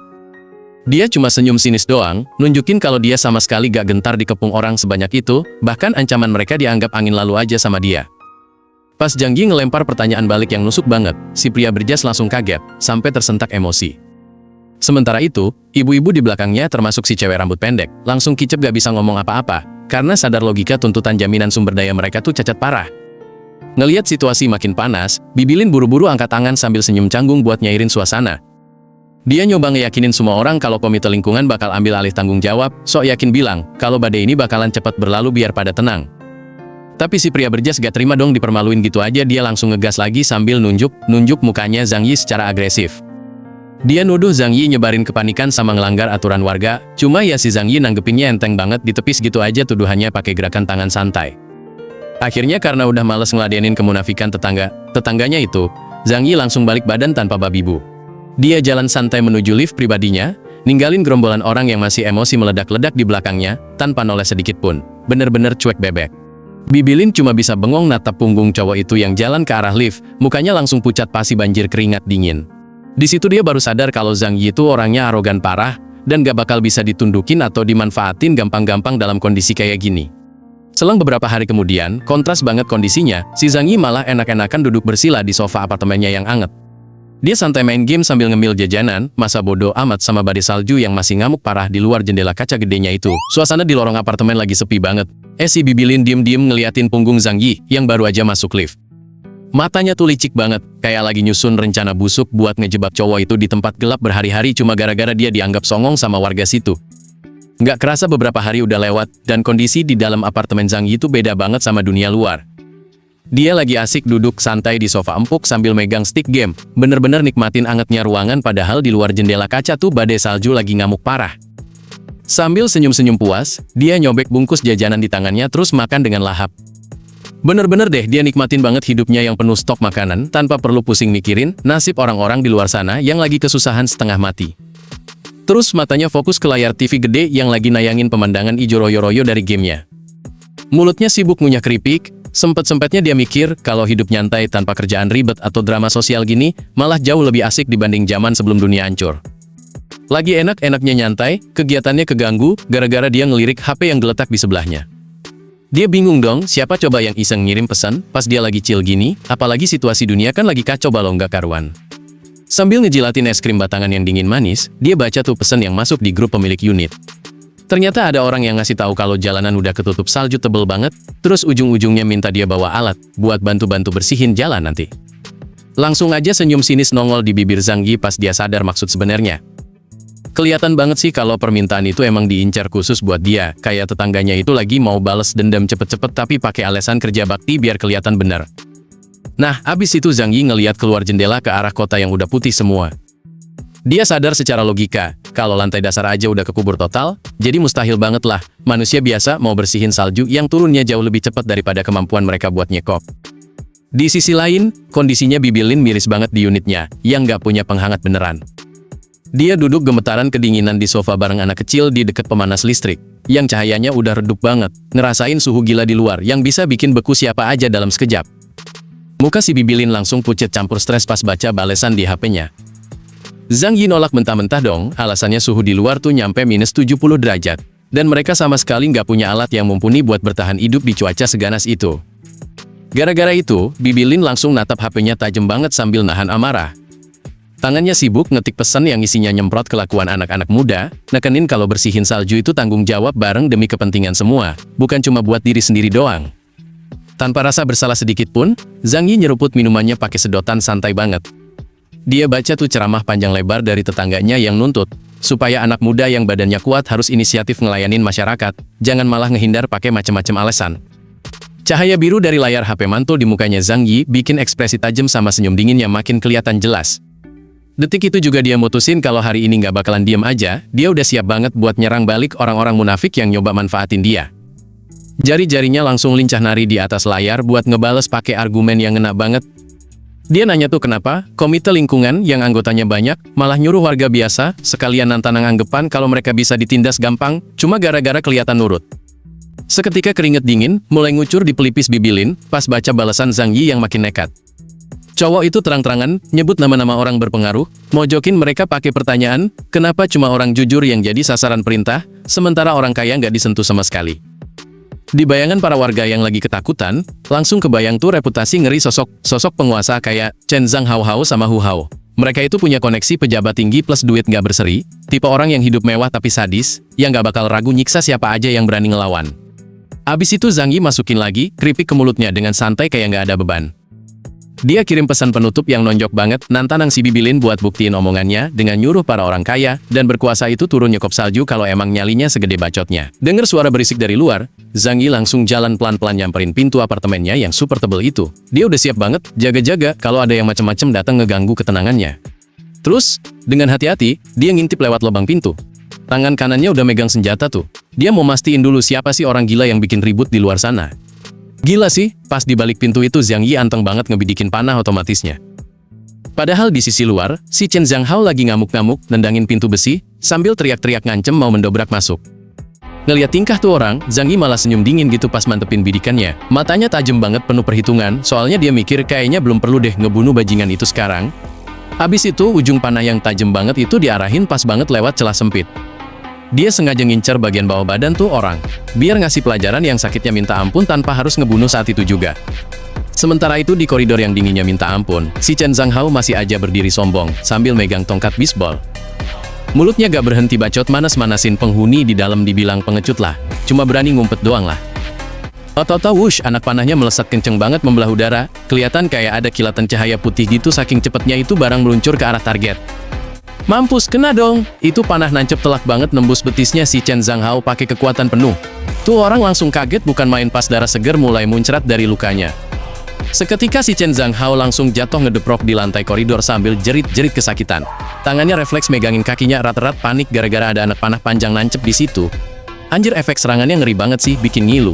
Speaker 1: Dia cuma senyum sinis doang, nunjukin kalau dia sama sekali gak gentar dikepung orang sebanyak itu, bahkan ancaman mereka dianggap angin lalu aja sama dia. Pas Zhang Yi ngelempar pertanyaan balik yang nusuk banget, si pria berjas langsung kaget, sampai tersentak emosi. Sementara itu, ibu-ibu di belakangnya termasuk si cewek rambut pendek, langsung kicep gak bisa ngomong apa-apa, karena sadar logika tuntutan jaminan sumber daya mereka tuh cacat parah. Ngeliat situasi makin panas, Bibi Lin buru-buru angkat tangan sambil senyum canggung buat nyairin suasana. Dia nyoba ngeyakinin semua orang kalau komite lingkungan bakal ambil alih tanggung jawab, sok yakin bilang kalau badai ini bakalan cepat berlalu biar pada tenang. Tapi si pria berjas gak terima dong dipermaluin gitu aja, dia langsung ngegas lagi sambil nunjuk mukanya Zhang Yi secara agresif. Dia nuduh Zhang Yi nyebarin kepanikan sama ngelanggar aturan warga, cuma ya si Zhang Yi nanggepinnya enteng banget, ditepis gitu aja tuduhannya pakai gerakan tangan santai. Akhirnya karena udah males ngeladenin kemunafikan tetangganya itu, Zhang Yi langsung balik badan tanpa babi bu. Dia jalan santai menuju lift pribadinya, ninggalin gerombolan orang yang masih emosi meledak-ledak di belakangnya, tanpa noleh sedikit pun. Bener-bener cuek bebek. Bibi Lin cuma bisa bengong natap punggung cowok itu yang jalan ke arah lift, mukanya langsung pucat pasi banjir keringat dingin. Di situ dia baru sadar kalau Zhang Yi itu orangnya arogan parah, dan gak bakal bisa ditundukin atau dimanfaatin gampang-gampang dalam kondisi kayak gini. Selang beberapa hari kemudian, kontras banget kondisinya, si Zhang Yi malah enak-enakan duduk bersila di sofa apartemennya yang anget. Dia santai main game sambil ngemil jajanan, masa bodoh amat sama badai salju yang masih ngamuk parah di luar jendela kaca gedenya itu. Suasana di lorong apartemen lagi sepi banget. Si Bibi Lin diem-diem ngeliatin punggung Zhang Yi yang baru aja masuk lift. Matanya tuh licik banget, kayak lagi nyusun rencana busuk buat ngejebak cowok itu di tempat gelap berhari-hari cuma gara-gara dia dianggap songong sama warga situ. Nggak kerasa beberapa hari udah lewat, dan kondisi di dalam apartemen Zhang Yi itu beda banget sama dunia luar. Dia lagi asik duduk santai di sofa empuk sambil megang stick game, bener-bener nikmatin angetnya ruangan padahal di luar jendela kaca tuh badai salju lagi ngamuk parah. Sambil senyum-senyum puas, dia nyobek bungkus jajanan di tangannya terus makan dengan lahap. Bener-bener deh dia nikmatin banget hidupnya yang penuh stok makanan tanpa perlu pusing mikirin nasib orang-orang di luar sana yang lagi kesusahan setengah mati. Terus matanya fokus ke layar TV gede yang lagi nayangin pemandangan ijo royo-royo dari gamenya. Mulutnya sibuk ngunyah keripik, sempet-sempetnya dia mikir kalau hidup nyantai tanpa kerjaan ribet atau drama sosial gini malah jauh lebih asik dibanding zaman sebelum dunia hancur. Lagi enak-enaknya nyantai, kegiatannya keganggu gara-gara dia ngelirik HP yang geletak di sebelahnya. Dia bingung dong, siapa coba yang iseng ngirim pesan pas dia lagi chill gini, apalagi situasi dunia kan lagi kacau balau nggak karuan. Sambil ngejilatin es krim batangan yang dingin manis, dia baca tuh pesan yang masuk di grup pemilik unit. Ternyata ada orang yang ngasih tahu kalau jalanan udah ketutup salju tebel banget, terus ujung-ujungnya minta dia bawa alat buat bantu-bantu bersihin jalan nanti. Langsung aja senyum sinis nongol di bibir Zhang Yi pas dia sadar maksud sebenarnya. Kelihatan banget sih kalau permintaan itu emang diincar khusus buat dia, kayak tetangganya itu lagi mau bales dendam cepet-cepet tapi pakai alasan kerja bakti biar kelihatan bener. Nah, abis itu Zhang Yi ngeliat keluar jendela ke arah kota yang udah putih semua. Dia sadar secara logika, kalau lantai dasar aja udah kekubur total, jadi mustahil banget lah manusia biasa mau bersihin salju yang turunnya jauh lebih cepat daripada kemampuan mereka buat nyekop. Di sisi lain, kondisinya Bibi Lin miris banget di unitnya, yang nggak punya penghangat beneran. Dia duduk gemetaran kedinginan di sofa bareng anak kecil di dekat pemanas listrik, yang cahayanya udah redup banget, ngerasain suhu gila di luar yang bisa bikin beku siapa aja dalam sekejap. Muka si Bibi Lin langsung pucet campur stres pas baca balesan di HP-nya. Zhang Yi nolak mentah-mentah dong, alasannya suhu di luar tuh nyampe minus 70 derajat. Dan mereka sama sekali nggak punya alat yang mumpuni buat bertahan hidup di cuaca seganas itu. Gara-gara itu, Bibi Lin langsung natap HP-nya tajam banget sambil nahan amarah. Tangannya sibuk ngetik pesan yang isinya nyemprot kelakuan anak-anak muda, nekenin kalau bersihin salju itu tanggung jawab bareng demi kepentingan semua, bukan cuma buat diri sendiri doang. Tanpa rasa bersalah sedikit pun, Zhang Yi nyeruput minumannya pakai sedotan santai banget. Dia baca tuh ceramah panjang lebar dari tetangganya yang nuntut, supaya anak muda yang badannya kuat harus inisiatif ngelayanin masyarakat, jangan malah ngehindar pakai macem-macem alasan. Cahaya biru dari layar HP mantul di mukanya Zhang Yi bikin ekspresi tajam sama senyum dinginnya makin kelihatan jelas. Detik itu juga dia mutusin kalau hari ini nggak bakalan diem aja, dia udah siap banget buat nyerang balik orang-orang munafik yang nyoba manfaatin dia. Jari-jarinya langsung lincah nari di atas layar buat ngebales pakai argumen yang ngena banget. Dia nanya tuh kenapa, komite lingkungan yang anggotanya banyak, malah nyuruh warga biasa, sekalian nantang anggapan kalau mereka bisa ditindas gampang, cuma gara-gara kelihatan nurut. Seketika keringet dingin, mulai ngucur di pelipis Bibi Lin, pas baca balasan Zhang Yi yang makin nekat. Cowok itu terang-terangan, nyebut nama-nama orang berpengaruh, mojokin mereka pakai pertanyaan, kenapa cuma orang jujur yang jadi sasaran perintah, sementara orang kaya nggak disentuh sama sekali. Di bayangan para warga yang lagi ketakutan, langsung kebayang tuh reputasi ngeri sosok penguasa kayak Chen Zhang Hao sama Hu Hao. Mereka itu punya koneksi pejabat tinggi plus duit nggak berseri, tipe orang yang hidup mewah tapi sadis, yang nggak bakal ragu nyiksa siapa aja yang berani ngelawan. Abis itu Zhang Yi masukin lagi, keripik ke mulutnya dengan santai kayak nggak ada beban. Dia kirim pesan penutup yang nonjok banget, nantang si Bibi Lin buat buktiin omongannya dengan nyuruh para orang kaya dan berkuasa itu turun nyekop salju kalau emang nyalinya segede bacotnya. Dengar suara berisik dari luar, Zhang Yi langsung jalan pelan-pelan nyamperin pintu apartemennya yang super tebel itu. Dia udah siap banget, jaga-jaga kalau ada yang macem-macem datang ngeganggu ketenangannya. Terus, dengan hati-hati, dia ngintip lewat lubang pintu. Tangan kanannya udah megang senjata tuh. Dia mau mastiin dulu siapa sih orang gila yang bikin ribut di luar sana. Gila sih, pas di balik pintu itu Zhang Yi anteng banget ngebidikin panah otomatisnya. Padahal di sisi luar, si Chen Zhang Hao lagi ngamuk-ngamuk, nendangin pintu besi, sambil teriak-teriak ngancem mau mendobrak masuk. Ngeliat tingkah tuh orang, Zhang Yi malah senyum dingin gitu pas mantepin bidikannya. Matanya tajam banget penuh perhitungan, soalnya dia mikir kayaknya belum perlu deh ngebunuh bajingan itu sekarang. Habis itu, ujung panah yang tajam banget itu diarahin pas banget lewat celah sempit. Dia sengaja ngincer bagian bawah badan tuh orang, biar ngasih pelajaran yang sakitnya minta ampun tanpa harus ngebunuh saat itu juga. Sementara itu di koridor yang dinginnya minta ampun, si Chen Zhang Hao masih aja berdiri sombong, sambil megang tongkat bisbol. Mulutnya gak berhenti bacot manas-manasin penghuni di dalam dibilang pengecut lah, cuma berani ngumpet doang lah. Otot-otot wush, anak panahnya melesat kenceng banget membelah udara, kelihatan kayak ada kilatan cahaya putih gitu saking cepetnya itu barang meluncur ke arah target. Mampus, kena dong! Itu panah nancep telak banget nembus betisnya si Chen Zhang Hao pakai kekuatan penuh. Tuh orang langsung kaget bukan main pas darah seger mulai muncrat dari lukanya. Seketika si Chen Zhang Hao langsung jatuh ngedeprok di lantai koridor sambil jerit-jerit kesakitan. Tangannya refleks megangin kakinya erat-erat panik gara-gara ada anak panah panjang nancep di situ. Anjir, efek serangannya ngeri banget sih, bikin ngilu.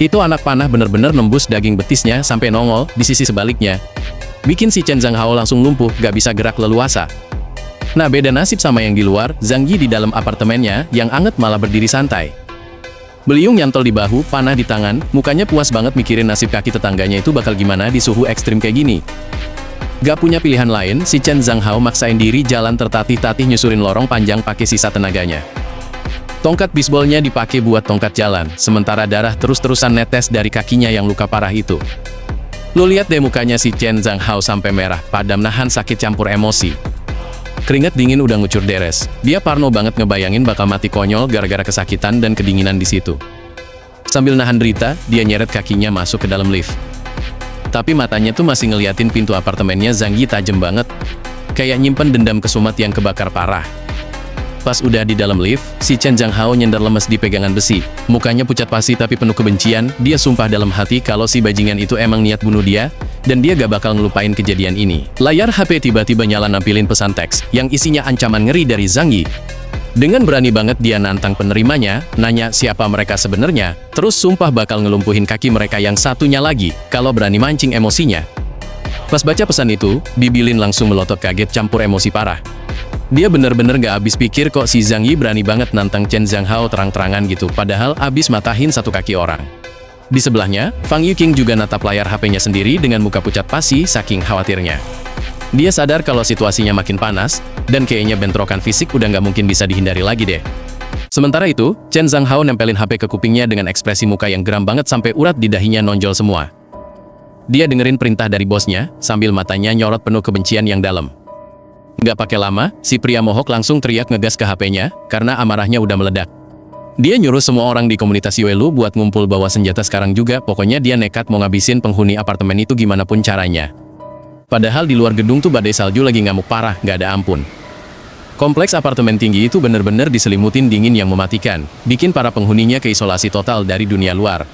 Speaker 1: Itu anak panah bener-bener nembus daging betisnya sampai nongol di sisi sebaliknya. Bikin si Chen Zhang Hao langsung lumpuh, gak bisa gerak leluasa. Nah, beda nasib sama yang di luar, Zhang Yi di dalam apartemennya, yang anget malah berdiri santai. Beliung nyantol di bahu, panah di tangan, mukanya puas banget mikirin nasib kaki tetangganya itu bakal gimana di suhu ekstrim kayak gini. Gak punya pilihan lain, si Chen Zhang Hao maksain diri jalan tertatih-tatih nyusurin lorong panjang pakai sisa tenaganya. Tongkat bisbolnya dipakai buat tongkat jalan, sementara darah terus-terusan netes dari kakinya yang luka parah itu. Lu lihat deh mukanya si Chen Zhang Hao sampai merah, padam nahan sakit campur emosi. Keringat dingin udah ngucur deres. Dia parno banget ngebayangin bakal mati konyol gara-gara kesakitan dan kedinginan di situ. Sambil nahan derita, dia nyeret kakinya masuk ke dalam lift. Tapi matanya tuh masih ngeliatin pintu apartemennya Zhang Yi tajam banget. Kayak nyimpen dendam kesumat yang kebakar parah. Pas udah di dalam lift, si Chen Zhang Hao nyender lemes di pegangan besi. Mukanya pucat pasi tapi penuh kebencian, dia sumpah dalam hati kalau si bajingan itu emang niat bunuh dia, dan dia gak bakal ngelupain kejadian ini. Layar HP tiba-tiba nyala nampilin pesan teks, yang isinya ancaman ngeri dari Zhang Yi. Dengan berani banget dia nantang penerimanya, nanya siapa mereka sebenarnya, terus sumpah bakal ngelumpuhin kaki mereka yang satunya lagi, kalau berani mancing emosinya. Pas baca pesan itu, Bibi Lin langsung melotot kaget campur emosi parah. Dia bener-bener gak habis pikir kok si Zhang Yi berani banget nantang Chen Zhang Hao terang-terangan gitu, padahal abis matahin satu kaki orang. Di sebelahnya, Fang Yuqing juga natap layar HP-nya sendiri dengan muka pucat pasi saking khawatirnya. Dia sadar kalau situasinya makin panas, dan kayaknya bentrokan fisik udah nggak mungkin bisa dihindari lagi deh. Sementara itu, Chen Zhanghao nempelin HP ke kupingnya dengan ekspresi muka yang geram banget sampai urat di dahinya nonjol semua. Dia dengerin perintah dari bosnya, sambil matanya nyorot penuh kebencian yang dalam. Nggak pakai lama, si pria mohok langsung teriak ngegas ke HP-nya, karena amarahnya udah meledak. Dia nyuruh semua orang di komunitas Yuelu buat ngumpul bawa senjata sekarang juga, pokoknya dia nekat mau ngabisin penghuni apartemen itu gimana pun caranya. Padahal di luar gedung tuh badai salju lagi ngamuk parah, nggak ada ampun. Kompleks apartemen tinggi itu bener-bener diselimutin dingin yang mematikan, bikin para penghuninya keisolasi total dari dunia luar.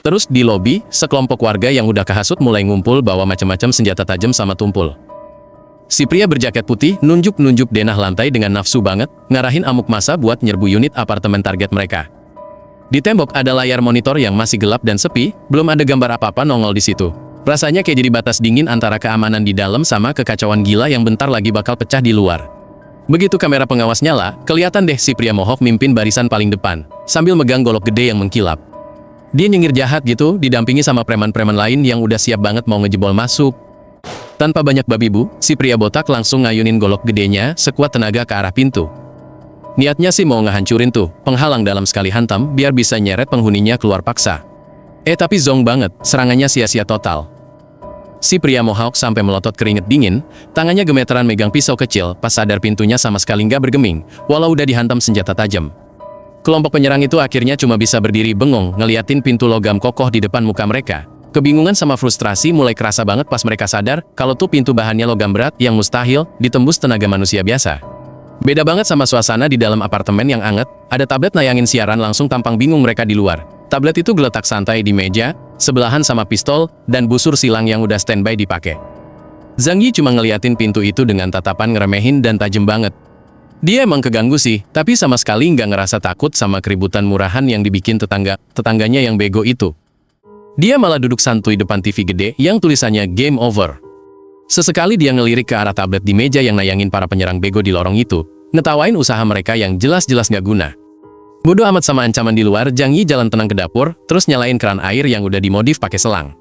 Speaker 1: Terus di lobi, sekelompok warga yang udah kehasut mulai ngumpul bawa macam-macam senjata tajam sama tumpul. Si pria berjaket putih nunjuk-nunjuk denah lantai dengan nafsu banget, ngarahin amuk massa buat nyerbu unit apartemen target mereka. Di tembok ada layar monitor yang masih gelap dan sepi, belum ada gambar apa-apa nongol di situ. Rasanya kayak jadi batas dingin antara keamanan di dalam sama kekacauan gila yang bentar lagi bakal pecah di luar. Begitu kamera pengawas nyala, kelihatan deh si pria mohok mimpin barisan paling depan, sambil megang golok gede yang mengkilap. Dia nyengir jahat gitu, didampingi sama preman-preman lain yang udah siap banget mau ngejebol masuk. Tanpa banyak babi bu, si pria botak langsung ngayunin golok gedenya sekuat tenaga ke arah pintu. Niatnya sih mau ngehancurin tuh penghalang dalam sekali hantam biar bisa nyeret penghuninya keluar paksa. Tapi zong banget, serangannya sia-sia total. Si pria mohawk sampai melotot keringet dingin, tangannya gemeteran megang pisau kecil pas sadar pintunya sama sekali nggak bergeming, walau udah dihantam senjata tajam. Kelompok penyerang itu akhirnya cuma bisa berdiri bengong ngeliatin pintu logam kokoh di depan muka mereka. Kebingungan sama frustrasi mulai kerasa banget pas mereka sadar kalau tuh pintu bahannya logam berat yang mustahil ditembus tenaga manusia biasa. Beda banget sama suasana di dalam apartemen yang anget, ada tablet nayangin siaran langsung tampang bingung mereka di luar. Tablet itu geletak santai di meja, sebelahan sama pistol, dan busur silang yang udah standby dipakai. Zhang Yi cuma ngeliatin pintu itu dengan tatapan ngeremehin dan tajam banget. Dia emang keganggu sih, tapi sama sekali nggak ngerasa takut sama keributan murahan yang dibikin tetangganya yang bego itu. Dia malah duduk santuy depan TV gede yang tulisannya Game Over. Sesekali dia ngelirik ke arah tablet di meja yang nayangin para penyerang bego di lorong itu, ngetawain usaha mereka yang jelas-jelas nggak guna. Bodoh amat sama ancaman di luar, Zhang Yi jalan tenang ke dapur, terus nyalain keran air yang udah dimodif pakai selang.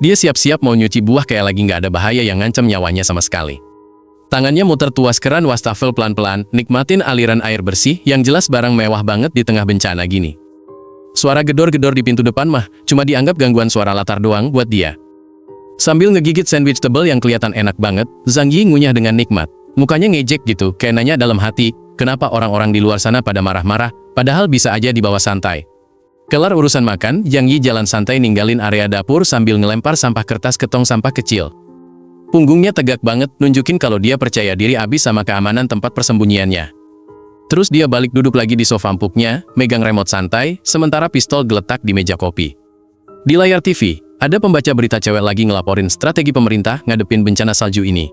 Speaker 1: Dia siap-siap mau nyuci buah kayak lagi nggak ada bahaya yang ngancam nyawanya sama sekali. Tangannya muter tuas keran wastafel pelan-pelan, nikmatin aliran air bersih yang jelas barang mewah banget di tengah bencana gini. Suara gedor-gedor di pintu depan mah cuma dianggap gangguan suara latar doang buat dia. Sambil ngegigit sandwich tebel yang kelihatan enak banget, Zhang Yi ngunyah dengan nikmat. Mukanya ngejek gitu, kayak nanya dalam hati, kenapa orang-orang di luar sana pada marah-marah, padahal bisa aja dibawa santai. Kelar urusan makan, Zhang Yi jalan santai ninggalin area dapur sambil ngelempar sampah kertas ke tong sampah kecil. Punggungnya tegak banget, nunjukin kalau dia percaya diri abis sama keamanan tempat persembunyiannya. Terus dia balik duduk lagi di sofa empuknya, megang remote santai, sementara pistol geletak di meja kopi. Di layar TV, ada pembaca berita cewek lagi ngelaporin strategi pemerintah ngadepin bencana salju ini.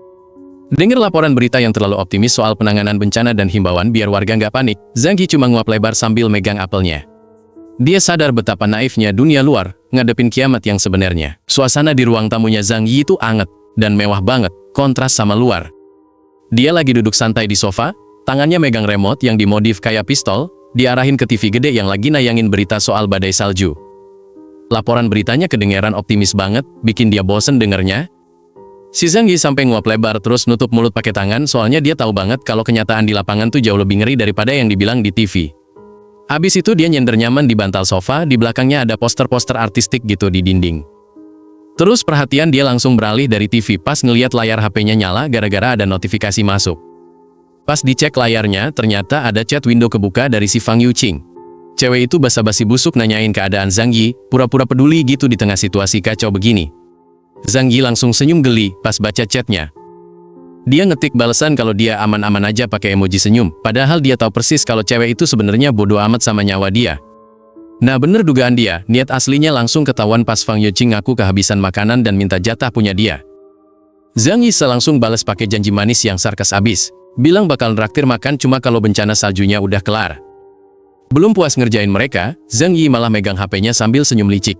Speaker 1: Dengar laporan berita yang terlalu optimis soal penanganan bencana dan himbauan biar warga nggak panik, Zhang Yi cuma nguap lebar sambil megang apelnya. Dia sadar betapa naifnya dunia luar ngadepin kiamat yang sebenarnya. Suasana di ruang tamunya Zhang Yi itu anget dan mewah banget, kontras sama luar. Dia lagi duduk santai di sofa, tangannya megang remote yang dimodif kayak pistol, diarahin ke TV gede yang lagi nayangin berita soal badai salju. Laporan beritanya kedengeran optimis banget, bikin dia bosen dengernya. Si Zhang Yi sampai nguap lebar terus nutup mulut pakai tangan soalnya dia tahu banget kalau kenyataan di lapangan tuh jauh lebih ngeri daripada yang dibilang di TV. Abis itu dia nyender nyaman di bantal sofa, di belakangnya ada poster-poster artistik gitu di dinding. Terus perhatian dia langsung beralih dari TV pas ngeliat layar HP-nya nyala gara-gara ada notifikasi masuk. Pas dicek layarnya, ternyata ada chat window kebuka dari si Fang Yuqing. Cewek itu basa-basi busuk nanyain keadaan Zhang Yi, pura-pura peduli gitu di tengah situasi kacau begini. Zhang Yi langsung senyum geli pas baca chatnya. Dia ngetik balasan kalau dia aman-aman aja pakai emoji senyum, padahal dia tahu persis kalau cewek itu sebenarnya bodoh amat sama nyawa dia. Nah bener dugaan dia, niat aslinya langsung ketahuan pas Fang Yuqing ngaku kehabisan makanan dan minta jatah punya dia. Zhang Yi langsung balas pakai janji manis yang sarkas abis, bilang bakal nraktir makan cuma kalau bencana saljunya udah kelar. Belum puas ngerjain mereka, Zhang Yi malah megang HP-nya sambil senyum licik.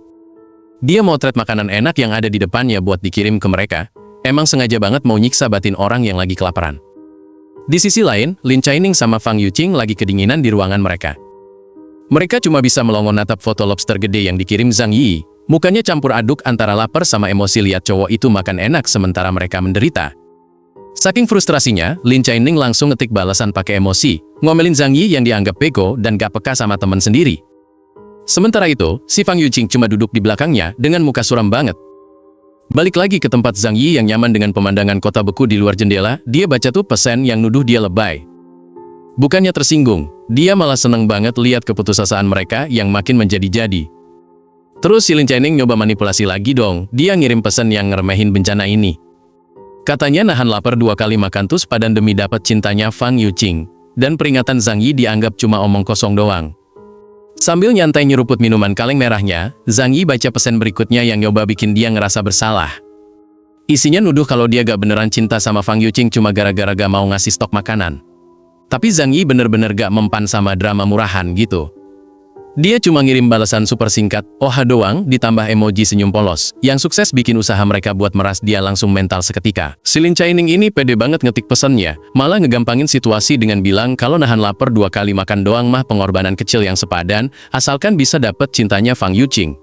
Speaker 1: Dia motret makanan enak yang ada di depannya buat dikirim ke mereka, emang sengaja banget mau nyiksa batin orang yang lagi kelaparan. Di sisi lain, Lin Chaining sama Fang Yuqing lagi kedinginan di ruangan mereka. Mereka cuma bisa melongo natap foto lobster gede yang dikirim Zhang Yi, mukanya campur aduk antara lapar sama emosi lihat cowok itu makan enak sementara mereka menderita. Saking frustrasinya, Lin Chaining langsung ngetik balasan pakai emosi, ngomelin Zhang Yi yang dianggap bego dan gak peka sama teman sendiri. Sementara itu, si Fang Yuqing cuma duduk di belakangnya dengan muka suram banget. Balik lagi ke tempat Zhang Yi yang nyaman dengan pemandangan kota beku di luar jendela, dia baca tuh pesan yang nuduh dia lebay. Bukannya tersinggung, dia malah seneng banget lihat keputusasaan mereka yang makin menjadi-jadi. Terus si Lin Chaining nyoba manipulasi lagi dong, dia ngirim pesan yang ngeremehin bencana ini. Katanya nahan lapar 2 kali makan tuh sepadan demi dapat cintanya Fang Yuqing, dan peringatan Zhang Yi dianggap cuma omong kosong doang. Sambil nyantai nyeruput minuman kaleng merahnya, Zhang Yi baca pesan berikutnya yang nyoba bikin dia ngerasa bersalah. Isinya nuduh kalau dia gak beneran cinta sama Fang Yuqing cuma gara-gara gak mau ngasih stok makanan. Tapi Zhang Yi bener-bener gak mempan sama drama murahan gitu. Dia cuma ngirim balasan super singkat, "Oha" doang, ditambah emoji senyum polos, yang sukses bikin usaha mereka buat meras dia langsung mental seketika. Si Lin Chaining ini pede banget ngetik pesannya, malah ngegampangin situasi dengan bilang kalau nahan lapar 2 kali makan doang mah pengorbanan kecil yang sepadan, asalkan bisa dapet cintanya Fang Yuqing.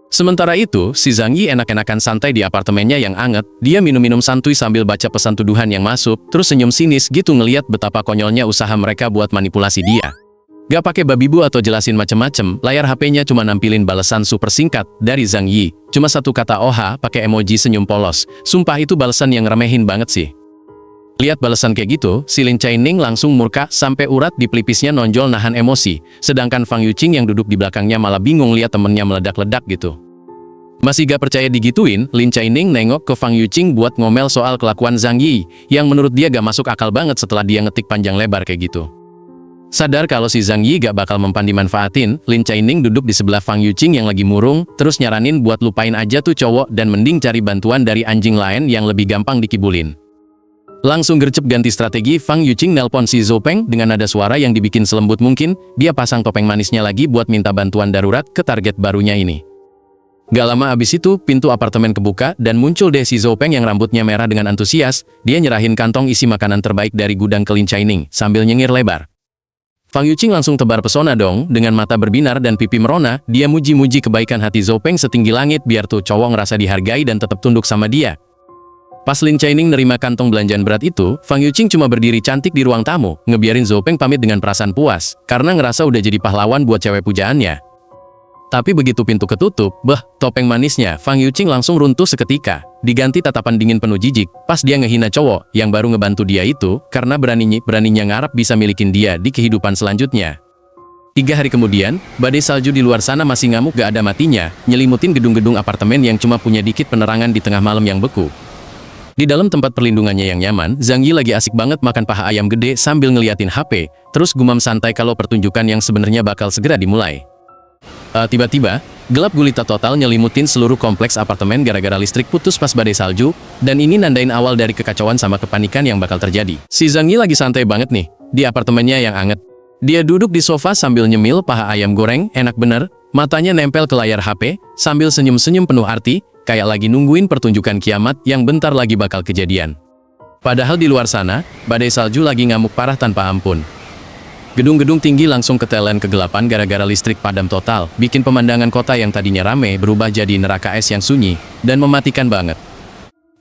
Speaker 1: Sementara itu, si Zhang Yi enak-enakan santai di apartemennya yang anget, dia minum-minum santuy sambil baca pesan tuduhan yang masuk, terus senyum sinis gitu ngeliat betapa konyolnya usaha mereka buat manipulasi dia. Gak pakai babi bu atau jelasin macem-macem, layar HP-nya cuma nampilin balasan super singkat dari Zhang Yi. Cuma satu kata "oha" pakai emoji senyum polos. Sumpah itu balasan yang remehin banget sih. Lihat balasan kayak gitu, si Lin Chaining langsung murka sampai urat di pelipisnya nonjol nahan emosi. Sedangkan Fang Yuqing yang duduk di belakangnya malah bingung lihat temennya meledak-ledak gitu. Masih gak percaya digituin, Lin Chaining nengok ke Fang Yuqing buat ngomel soal kelakuan Zhang Yi, yang menurut dia gak masuk akal banget setelah dia ngetik panjang lebar kayak gitu. Sadar kalau si Zhang Yi gak bakal mempan dimanfaatin, Lin Chaining duduk di sebelah Fang Yuqing yang lagi murung, terus nyaranin buat lupain aja tuh cowok dan mending cari bantuan dari anjing lain yang lebih gampang dikibulin. Langsung gercep ganti strategi, Fang Yuqing nelpon si Zhou Peng dengan nada suara yang dibikin selembut mungkin, dia pasang topeng manisnya lagi buat minta bantuan darurat ke target barunya ini. Gak lama abis itu, pintu apartemen kebuka dan muncul deh si Zhou Peng yang rambutnya merah dengan antusias, dia nyerahin kantong isi makanan terbaik dari gudang ke Lin Chaining, sambil nyengir lebar. Fang Yuqing langsung tebar pesona dong, dengan mata berbinar dan pipi merona, dia muji-muji kebaikan hati Zhou Peng setinggi langit biar tuh cowok ngerasa dihargai dan tetap tunduk sama dia. Pas Lin Chaining nerima kantong belanjaan berat itu, Fang Yuqing cuma berdiri cantik di ruang tamu, ngebiarin Zhou Peng pamit dengan perasaan puas, karena ngerasa udah jadi pahlawan buat cewek pujaannya. Tapi begitu pintu ketutup, topeng manisnya Fang Yuqing langsung runtuh seketika, diganti tatapan dingin penuh jijik, pas dia ngehina cowok yang baru ngebantu dia itu, karena beraninya ngarap bisa milikin dia di kehidupan selanjutnya. 3 hari kemudian, badai salju di luar sana masih ngamuk gak ada matinya, nyelimutin gedung-gedung apartemen yang cuma punya dikit penerangan di tengah malam yang beku. Di dalam tempat perlindungannya yang nyaman, Zhang Yi lagi asik banget makan paha ayam gede sambil ngeliatin HP, terus gumam santai kalau pertunjukan yang sebenarnya bakal segera dimulai. Tiba-tiba, gelap gulita total nyelimutin seluruh kompleks apartemen gara-gara listrik putus pas badai salju, dan ini nandain awal dari kekacauan sama kepanikan yang bakal terjadi. Si Zhang Yi lagi santai banget nih, di apartemennya yang anget. Dia duduk di sofa sambil nyemil paha ayam goreng, enak bener, matanya nempel ke layar HP, sambil senyum-senyum penuh arti, kayak lagi nungguin pertunjukan kiamat yang bentar lagi bakal kejadian. Padahal di luar sana, badai salju lagi ngamuk parah tanpa ampun. Gedung-gedung tinggi langsung ketelan kegelapan gara-gara listrik padam total, bikin pemandangan kota yang tadinya rame berubah jadi neraka es yang sunyi, dan mematikan banget.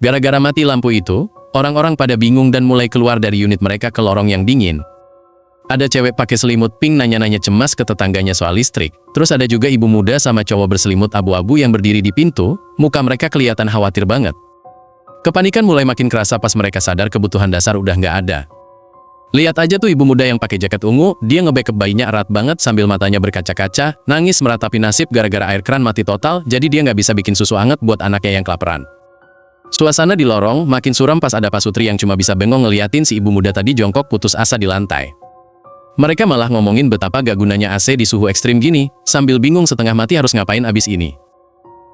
Speaker 1: Gara-gara mati lampu itu, orang-orang pada bingung dan mulai keluar dari unit mereka ke lorong yang dingin. Ada cewek pakai selimut pink nanya-nanya cemas ke tetangganya soal listrik, terus ada juga ibu muda sama cowok berselimut abu-abu yang berdiri di pintu, muka mereka kelihatan khawatir banget. Kepanikan mulai makin kerasa pas mereka sadar kebutuhan dasar udah nggak ada. Lihat aja tuh ibu muda yang pakai jaket ungu, dia nge-backup bayinya erat banget sambil matanya berkaca-kaca, nangis meratapi nasib gara-gara air kran mati total, jadi dia nggak bisa bikin susu anget buat anaknya yang kelaparan. Suasana di lorong makin suram pas ada pasutri yang cuma bisa bengong ngeliatin si ibu muda tadi jongkok putus asa di lantai. Mereka malah ngomongin betapa gak gunanya AC di suhu ekstrim gini, sambil bingung setengah mati harus ngapain abis ini.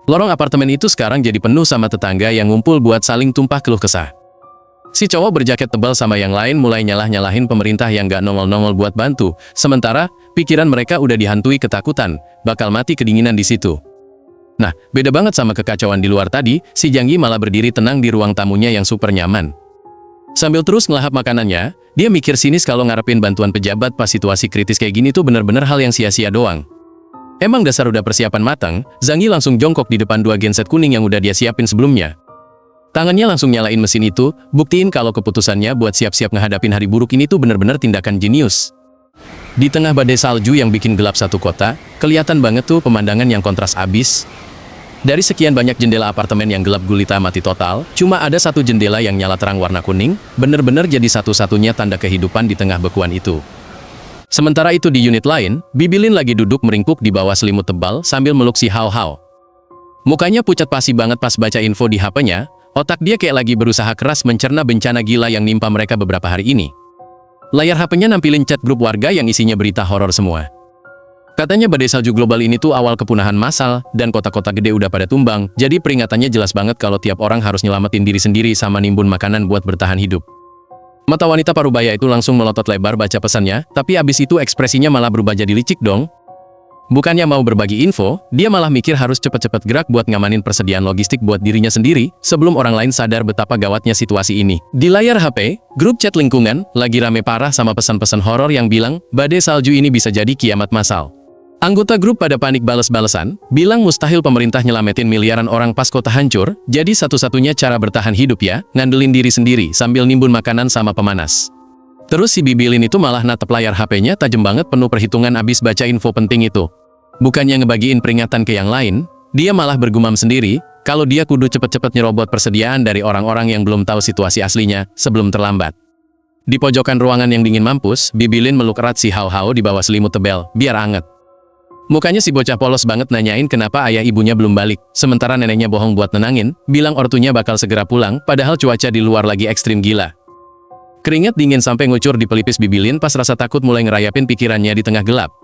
Speaker 1: Lorong apartemen itu sekarang jadi penuh sama tetangga yang ngumpul buat saling tumpah keluh kesah. Si cowok berjaket tebal sama yang lain mulai nyalah-nyalahin pemerintah yang gak nongol-nongol buat bantu, sementara pikiran mereka udah dihantui ketakutan, bakal mati kedinginan di situ. Nah, beda banget sama kekacauan di luar tadi, si Zhang Yi malah berdiri tenang di ruang tamunya yang super nyaman. Sambil terus ngelahap makanannya, dia mikir sinis kalau ngarepin bantuan pejabat pas situasi kritis kayak gini tuh bener-bener hal yang sia-sia doang. Emang dasar udah persiapan matang, Zhang Yi langsung jongkok di depan 2 genset kuning yang udah dia siapin sebelumnya. Tangannya langsung nyalain mesin itu, buktiin kalau keputusannya buat siap-siap ngehadapin hari buruk ini tuh bener-bener tindakan jenius. Di tengah badai salju yang bikin gelap satu kota, kelihatan banget tuh pemandangan yang kontras abis. Dari sekian banyak jendela apartemen yang gelap gulita mati total, cuma ada satu jendela yang nyala terang warna kuning, bener-bener jadi satu-satunya tanda kehidupan di tengah bekuan itu. Sementara itu di unit lain, Bibilin lagi duduk meringkuk di bawah selimut tebal sambil meluk si Hao Hao. Mukanya pucat pasi banget pas baca info di HP-nya, otak dia kayak lagi berusaha keras mencerna bencana gila yang nimpa mereka beberapa hari ini. Layar HP-nya nampilin chat grup warga yang isinya berita horor semua. Katanya badai salju global ini tuh awal kepunahan massal, dan kota-kota gede udah pada tumbang, jadi peringatannya jelas banget kalau tiap orang harus nyelamatin diri sendiri sama nimbun makanan buat bertahan hidup. Mata wanita parubaya itu langsung melotot lebar baca pesannya, tapi abis itu ekspresinya malah berubah jadi licik dong. Bukannya mau berbagi info, dia malah mikir harus cepet-cepet gerak buat ngamanin persediaan logistik buat dirinya sendiri, sebelum orang lain sadar betapa gawatnya situasi ini. Di layar HP, grup chat lingkungan lagi rame parah sama pesan-pesan horor yang bilang, badai salju ini bisa jadi kiamat massal. Anggota grup pada panik bales-balesan, bilang mustahil pemerintah nyelamatin miliaran orang pas kota hancur, jadi satu-satunya cara bertahan hidup ya, ngandelin diri sendiri sambil nimbun makanan sama pemanas. Terus si Bibilin itu malah natap layar HP-nya tajam banget penuh perhitungan abis baca info penting itu. Bukannya ngebagiin peringatan ke yang lain, dia malah bergumam sendiri, kalau dia kudu cepet-cepet nyerobot persediaan dari orang-orang yang belum tahu situasi aslinya, sebelum terlambat. Di pojokan ruangan yang dingin mampus, Bibilin meluk erat si Hao Hao di bawah selimut tebel, biar anget. Mukanya si bocah polos banget nanyain kenapa ayah ibunya belum balik, sementara neneknya bohong buat nenangin, bilang ortunya bakal segera pulang, padahal cuaca di luar lagi ekstrim gila. Keringat dingin sampai ngucur di pelipis Bibilin pas rasa takut mulai ngerayapin pikirannya di tengah gelap.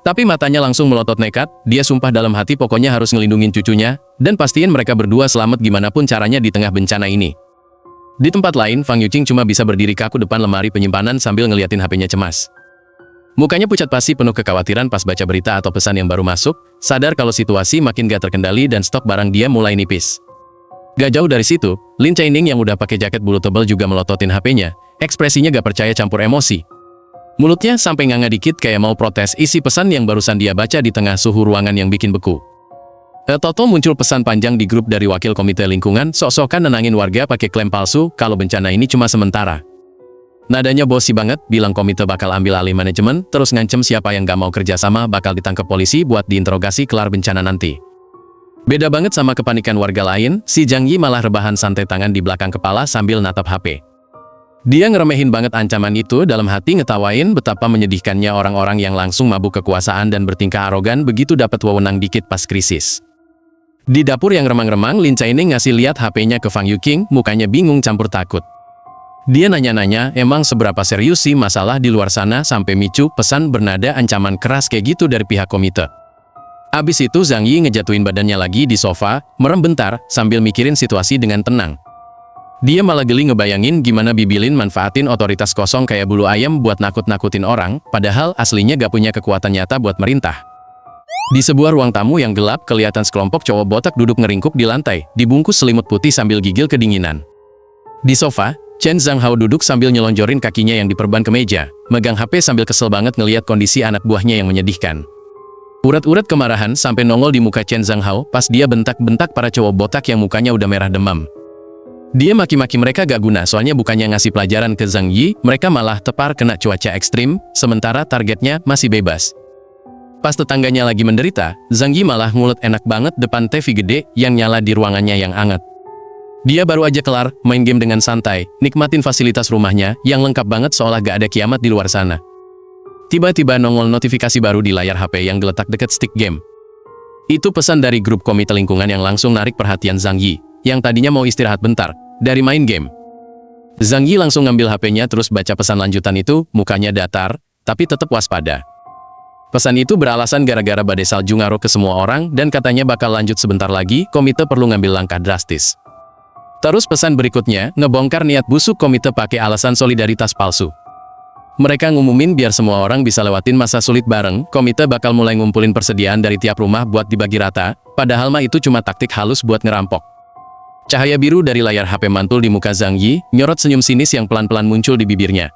Speaker 1: Tapi matanya langsung melotot nekat, dia sumpah dalam hati pokoknya harus ngelindungin cucunya, dan pastiin mereka berdua selamat gimana pun caranya di tengah bencana ini. Di tempat lain, Fang Yuqing cuma bisa berdiri kaku depan lemari penyimpanan sambil ngeliatin HP-nya cemas. Mukanya pucat pasi penuh kekhawatiran pas baca berita atau pesan yang baru masuk, sadar kalau situasi makin gak terkendali dan stok barang dia mulai nipis. Gak jauh dari situ, Lin Chaining yang udah pakai jaket bulu tebal juga melototin HP-nya, ekspresinya gak percaya campur emosi. Mulutnya sampai nganga dikit kayak mau protes isi pesan yang barusan dia baca di tengah suhu ruangan yang bikin beku. Toto muncul pesan panjang di grup dari wakil komite lingkungan, sok-sokan nenangin warga pakai klaim palsu kalau bencana ini cuma sementara. Nadanya bosi banget, bilang komite bakal ambil alih manajemen, terus ngancem siapa yang gak mau kerjasama bakal ditangkap polisi buat diinterogasi kelar bencana nanti. Beda banget sama kepanikan warga lain, si Zhang Yi malah rebahan santai tangan di belakang kepala sambil natap HP. Dia ngeremehin banget ancaman itu, dalam hati ngetawain betapa menyedihkannya orang-orang yang langsung mabuk kekuasaan dan bertingkah arogan begitu dapat wewenang dikit pas krisis. Di dapur yang remang-remang, Lin Chaining ngasih lihat HP-nya ke Fang Yuqing, mukanya bingung campur takut. Dia nanya-nanya, emang seberapa serius sih masalah di luar sana sampai micu pesan bernada ancaman keras kayak gitu dari pihak komite. Abis itu Zhang Yi ngejatuhin badannya lagi di sofa, merem bentar sambil mikirin situasi dengan tenang. Dia malah geli ngebayangin gimana Bibilin manfaatin otoritas kosong kayak bulu ayam buat nakut-nakutin orang, padahal aslinya gak punya kekuatan nyata buat merintah. Di sebuah ruang tamu yang gelap, kelihatan sekelompok cowok botak duduk ngeringkuk di lantai, dibungkus selimut putih sambil gigil kedinginan. Di sofa, Chen Zhanghao duduk sambil nyelonjorin kakinya yang diperban ke meja, megang HP sambil kesel banget ngeliat kondisi anak buahnya yang menyedihkan. Urat-urat kemarahan sampai nongol di muka Chen Zhanghao pas dia bentak-bentak para cowok botak yang mukanya udah merah demam. Dia maki-maki mereka gak guna, soalnya bukannya ngasih pelajaran ke Zhang Yi, mereka malah tepar kena cuaca ekstrim, sementara targetnya masih bebas. Pas tetangganya lagi menderita, Zhang Yi malah ngulet enak banget depan TV gede yang nyala di ruangannya yang anget. Dia baru aja kelar main game dengan santai, nikmatin fasilitas rumahnya yang lengkap banget seolah gak ada kiamat di luar sana. Tiba-tiba nongol notifikasi baru di layar HP yang geletak deket stick game. Itu pesan dari grup komite lingkungan yang langsung narik perhatian Zhang Yi, yang tadinya mau istirahat bentar dari main game. Zhang Yi langsung ngambil HP-nya terus baca pesan lanjutan itu, mukanya datar, tapi tetap waspada. Pesan itu beralasan gara-gara badai salju ngaruh ke semua orang dan katanya bakal lanjut sebentar lagi, komite perlu ngambil langkah drastis. Terus pesan berikutnya, ngebongkar niat busuk komite pakai alasan solidaritas palsu. Mereka ngumumin biar semua orang bisa lewatin masa sulit bareng, komite bakal mulai ngumpulin persediaan dari tiap rumah buat dibagi rata, padahal mah itu cuma taktik halus buat ngerampok. Cahaya biru dari layar HP mantul di muka Zhang Yi, nyorot senyum sinis yang pelan-pelan muncul di bibirnya.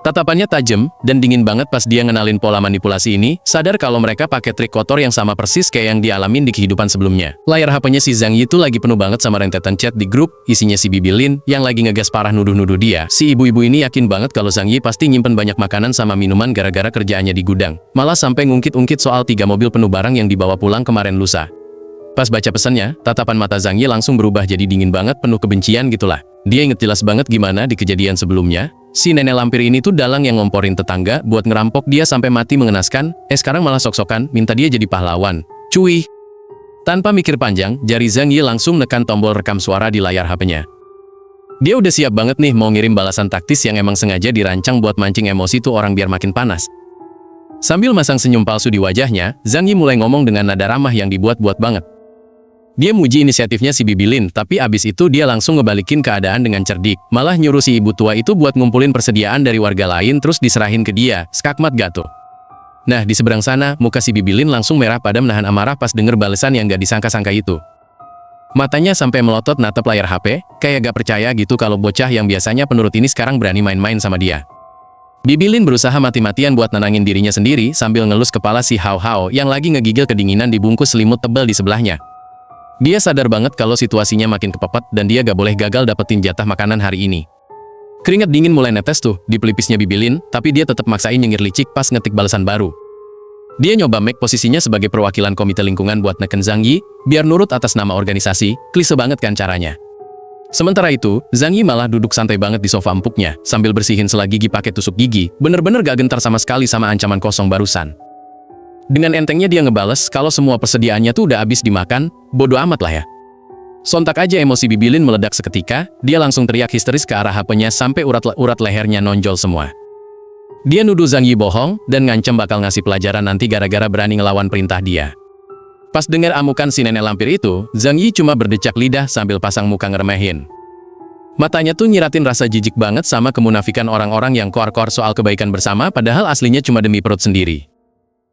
Speaker 1: Tatapannya tajam dan dingin banget pas dia ngenalin pola manipulasi ini, sadar kalau mereka pakai trik kotor yang sama persis kayak yang dialamin di kehidupan sebelumnya. Layar HP-nya si Zhang Yi itu lagi penuh banget sama rentetan chat di grup, isinya si Bibi Lin yang lagi ngegas parah nuduh-nuduh dia. Si ibu-ibu ini yakin banget kalau Zhang Yi pasti nyimpen banyak makanan sama minuman gara-gara kerjaannya di gudang. Malah sampai ngungkit-ungkit soal 3 mobil penuh barang yang dibawa pulang kemarin lusa. Pas baca pesannya, tatapan mata Zhang Yi langsung berubah jadi dingin banget, penuh kebencian gitulah. Dia inget jelas banget gimana di kejadian sebelumnya, si nenek lampir ini tuh dalang yang ngomporin tetangga buat ngerampok dia sampai mati mengenaskan, sekarang malah sok-sokan minta dia jadi pahlawan. Cuy! Tanpa mikir panjang, jari Zhang Yi langsung nekan tombol rekam suara di layar HP-nya. Dia udah siap banget nih mau ngirim balasan taktis yang emang sengaja dirancang buat mancing emosi tuh orang biar makin panas. Sambil masang senyum palsu di wajahnya, Zhang Yi mulai ngomong dengan nada ramah yang dibuat-buat banget. Dia muji inisiatifnya si Bibi Lin, tapi abis itu dia langsung ngebalikin keadaan dengan cerdik. Malah nyuruh si ibu tua itu buat ngumpulin persediaan dari warga lain terus diserahin ke dia, skakmat gak tuh? Nah, di seberang sana, muka si Bibi Lin langsung merah pada menahan amarah pas denger balesan yang gak disangka-sangka itu. Matanya sampai melotot natap layar HP, kayak gak percaya gitu kalau bocah yang biasanya penurut ini sekarang berani main-main sama dia. Bibi Lin berusaha mati-matian buat nenangin dirinya sendiri sambil ngelus kepala si Hao Hao yang lagi ngegigil kedinginan dibungkus selimut tebal di sebelahnya. Dia sadar banget kalau situasinya makin kepepet dan dia gak boleh gagal dapetin jatah makanan hari ini. Keringat dingin mulai netes tuh di pelipisnya Bibi Lin, tapi dia tetap maksain nyengir licik pas ngetik balasan baru. Dia nyoba make posisinya sebagai perwakilan komite lingkungan buat neken Zhang Yi, biar nurut atas nama organisasi, klise banget kan caranya. Sementara itu, Zhang Yi malah duduk santai banget di sofa empuknya, sambil bersihin sela gigi pakai tusuk gigi, bener-bener gak gentar sama sekali sama ancaman kosong barusan. Dengan entengnya dia ngebales kalau semua persediaannya tuh udah habis dimakan, bodo amat lah ya. Sontak aja emosi Bibi Lin meledak seketika, dia langsung teriak histeris ke arah HP-nya sampai urat lehernya nonjol semua. Dia nuduh Zhang Yi bohong dan ngancam bakal ngasih pelajaran nanti gara-gara berani ngelawan perintah dia. Pas dengar amukan si nenek lampir itu, Zhang Yi cuma berdecak lidah sambil pasang muka ngeremehin. Matanya tuh nyiratin rasa jijik banget sama kemunafikan orang-orang yang koar-koar soal kebaikan bersama padahal aslinya cuma demi perut sendiri.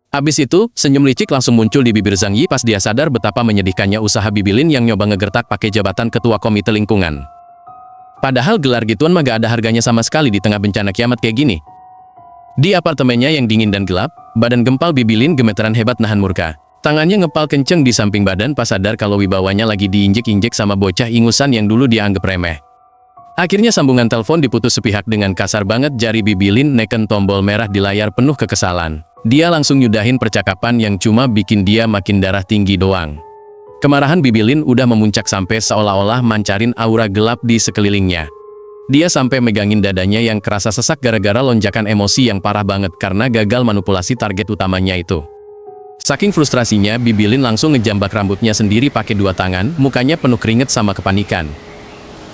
Speaker 1: Abis itu, senyum licik langsung muncul di bibir Zhang Yi pas dia sadar betapa menyedihkannya usaha Bibi Lin yang nyoba ngegertak pakai jabatan ketua komite lingkungan. Padahal gelar gituan mah gak ada harganya sama sekali di tengah bencana kiamat kayak gini. Di apartemennya yang dingin dan gelap, badan gempal Bibi Lin gemeteran hebat nahan murka. Tangannya ngepal kenceng di samping badan pas sadar kalau wibawanya lagi diinjek-injek sama bocah ingusan yang dulu dianggap remeh. Akhirnya sambungan telepon diputus sepihak dengan kasar banget jari Bibi Lin neken tombol merah di layar penuh kekesalan. Dia langsung nyudahin percakapan yang cuma bikin dia makin darah tinggi doang. Kemarahan Bibi Lin udah memuncak sampai seolah-olah mancarin aura gelap di sekelilingnya. Dia sampai megangin dadanya yang kerasa sesak gara-gara lonjakan emosi yang parah banget karena gagal manipulasi target utamanya itu. Saking frustrasinya, Bibi Lin langsung ngejambak rambutnya sendiri pakai 2 tangan, mukanya penuh keringet sama kepanikan.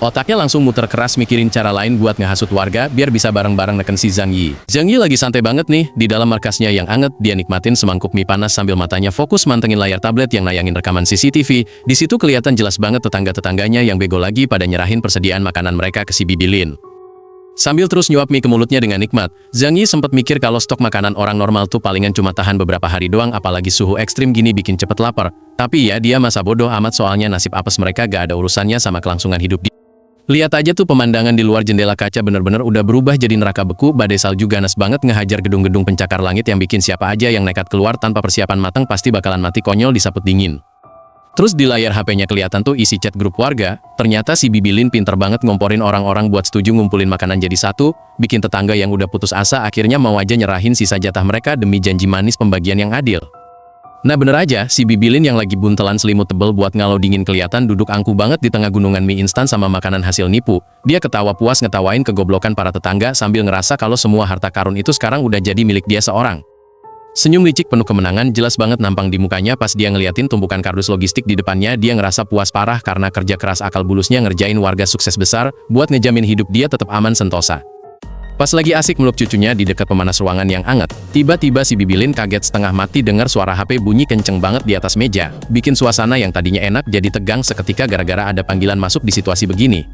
Speaker 1: Otaknya langsung muter keras mikirin cara lain buat ngehasut warga biar bisa bareng-bareng neken si Zhang Yi. Zhang Yi lagi santai banget nih, di dalam markasnya yang anget, dia nikmatin semangkuk mie panas sambil matanya fokus mantengin layar tablet yang nayangin rekaman CCTV. Di situ kelihatan jelas banget tetangga-tetangganya yang bego lagi pada nyerahin persediaan makanan mereka ke si Bibi Lin. Sambil terus nyuap mie ke mulutnya dengan nikmat, Zhang Yi sempat mikir kalau stok makanan orang normal tuh palingan cuma tahan beberapa hari doang, apalagi suhu ekstrim gini bikin cepet lapar. Tapi ya dia masa bodoh amat soalnya nasib apes mereka gak ada urusannya sama kelangsungan hidup dia. Lihat aja tuh pemandangan di luar jendela kaca bener-bener udah berubah jadi neraka beku, badai salju ganas banget ngehajar gedung-gedung pencakar langit yang bikin siapa aja yang nekat keluar tanpa persiapan matang pasti bakalan mati konyol disaput dingin. Terus di layar HP-nya kelihatan tuh isi chat grup warga, ternyata si Bibi Lin pinter banget ngomporin orang-orang buat setuju ngumpulin makanan jadi satu, bikin tetangga yang udah putus asa akhirnya mau aja nyerahin sisa jatah mereka demi janji manis pembagian yang adil. Nah bener aja, si Bibi Lin yang lagi buntelan selimut tebel buat ngalau dingin kelihatan duduk angkuh banget di tengah gunungan mie instan sama makanan hasil nipu. Dia ketawa puas ngetawain kegoblokan para tetangga sambil ngerasa kalau semua harta karun itu sekarang udah jadi milik dia seorang. Senyum licik penuh kemenangan jelas banget nampang di mukanya pas dia ngeliatin tumpukan kardus logistik di depannya. Dia ngerasa puas parah karena kerja keras akal bulusnya ngerjain warga sukses besar buat ngejamin hidup dia tetap aman sentosa. Pas lagi asik meluk cucunya di dekat pemanas ruangan yang anget, tiba-tiba si Bibi Lin kaget setengah mati dengar suara HP bunyi kenceng banget di atas meja, bikin suasana yang tadinya enak jadi tegang seketika gara-gara ada panggilan masuk di situasi begini.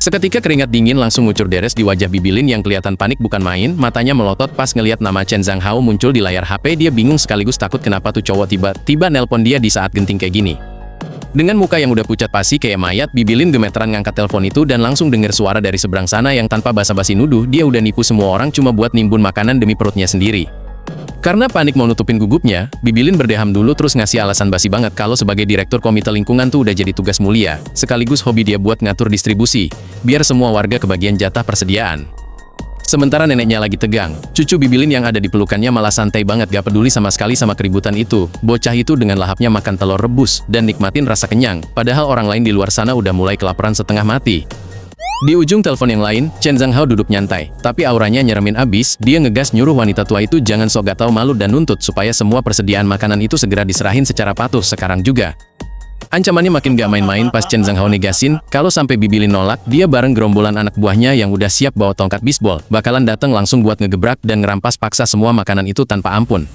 Speaker 1: Seketika keringat dingin langsung ngucur deres di wajah Bibi Lin yang kelihatan panik bukan main, matanya melotot pas ngelihat nama Chen Zhang Hao muncul di layar HP. Dia bingung sekaligus takut kenapa tuh cowok tiba-tiba nelpon dia di saat genting kayak gini. Dengan muka yang udah pucat pasi kayak mayat, Bibilin gemeteran ngangkat telepon itu dan langsung dengar suara dari seberang sana yang tanpa basa-basi nuduh dia udah nipu semua orang cuma buat nimbun makanan demi perutnya sendiri. Karena panik mau nutupin gugupnya, Bibilin berdeham dulu terus ngasih alasan basi banget kalau sebagai direktur komite lingkungan tuh udah jadi tugas mulia, sekaligus hobi dia buat ngatur distribusi, biar semua warga kebagian jatah persediaan. Sementara neneknya lagi tegang, cucu Bibilin yang ada di pelukannya malah santai banget gak peduli sama sekali sama keributan itu. Bocah itu dengan lahapnya makan telur rebus dan nikmatin rasa kenyang, padahal orang lain di luar sana udah mulai kelaparan setengah mati. Di ujung telepon yang lain, Chen Zhanghao duduk nyantai, tapi auranya nyeremin abis, dia ngegas nyuruh wanita tua itu jangan sok gatau malu dan nuntut supaya semua persediaan makanan itu segera diserahin secara patuh sekarang juga. Ancamannya makin gak main-main pas Chen Zhanghao negasin, kalau sampai Bibilin nolak, dia bareng gerombolan anak buahnya yang udah siap bawa tongkat bisbol, bakalan datang langsung buat ngegebrak dan ngerampas paksa semua makanan itu tanpa ampun.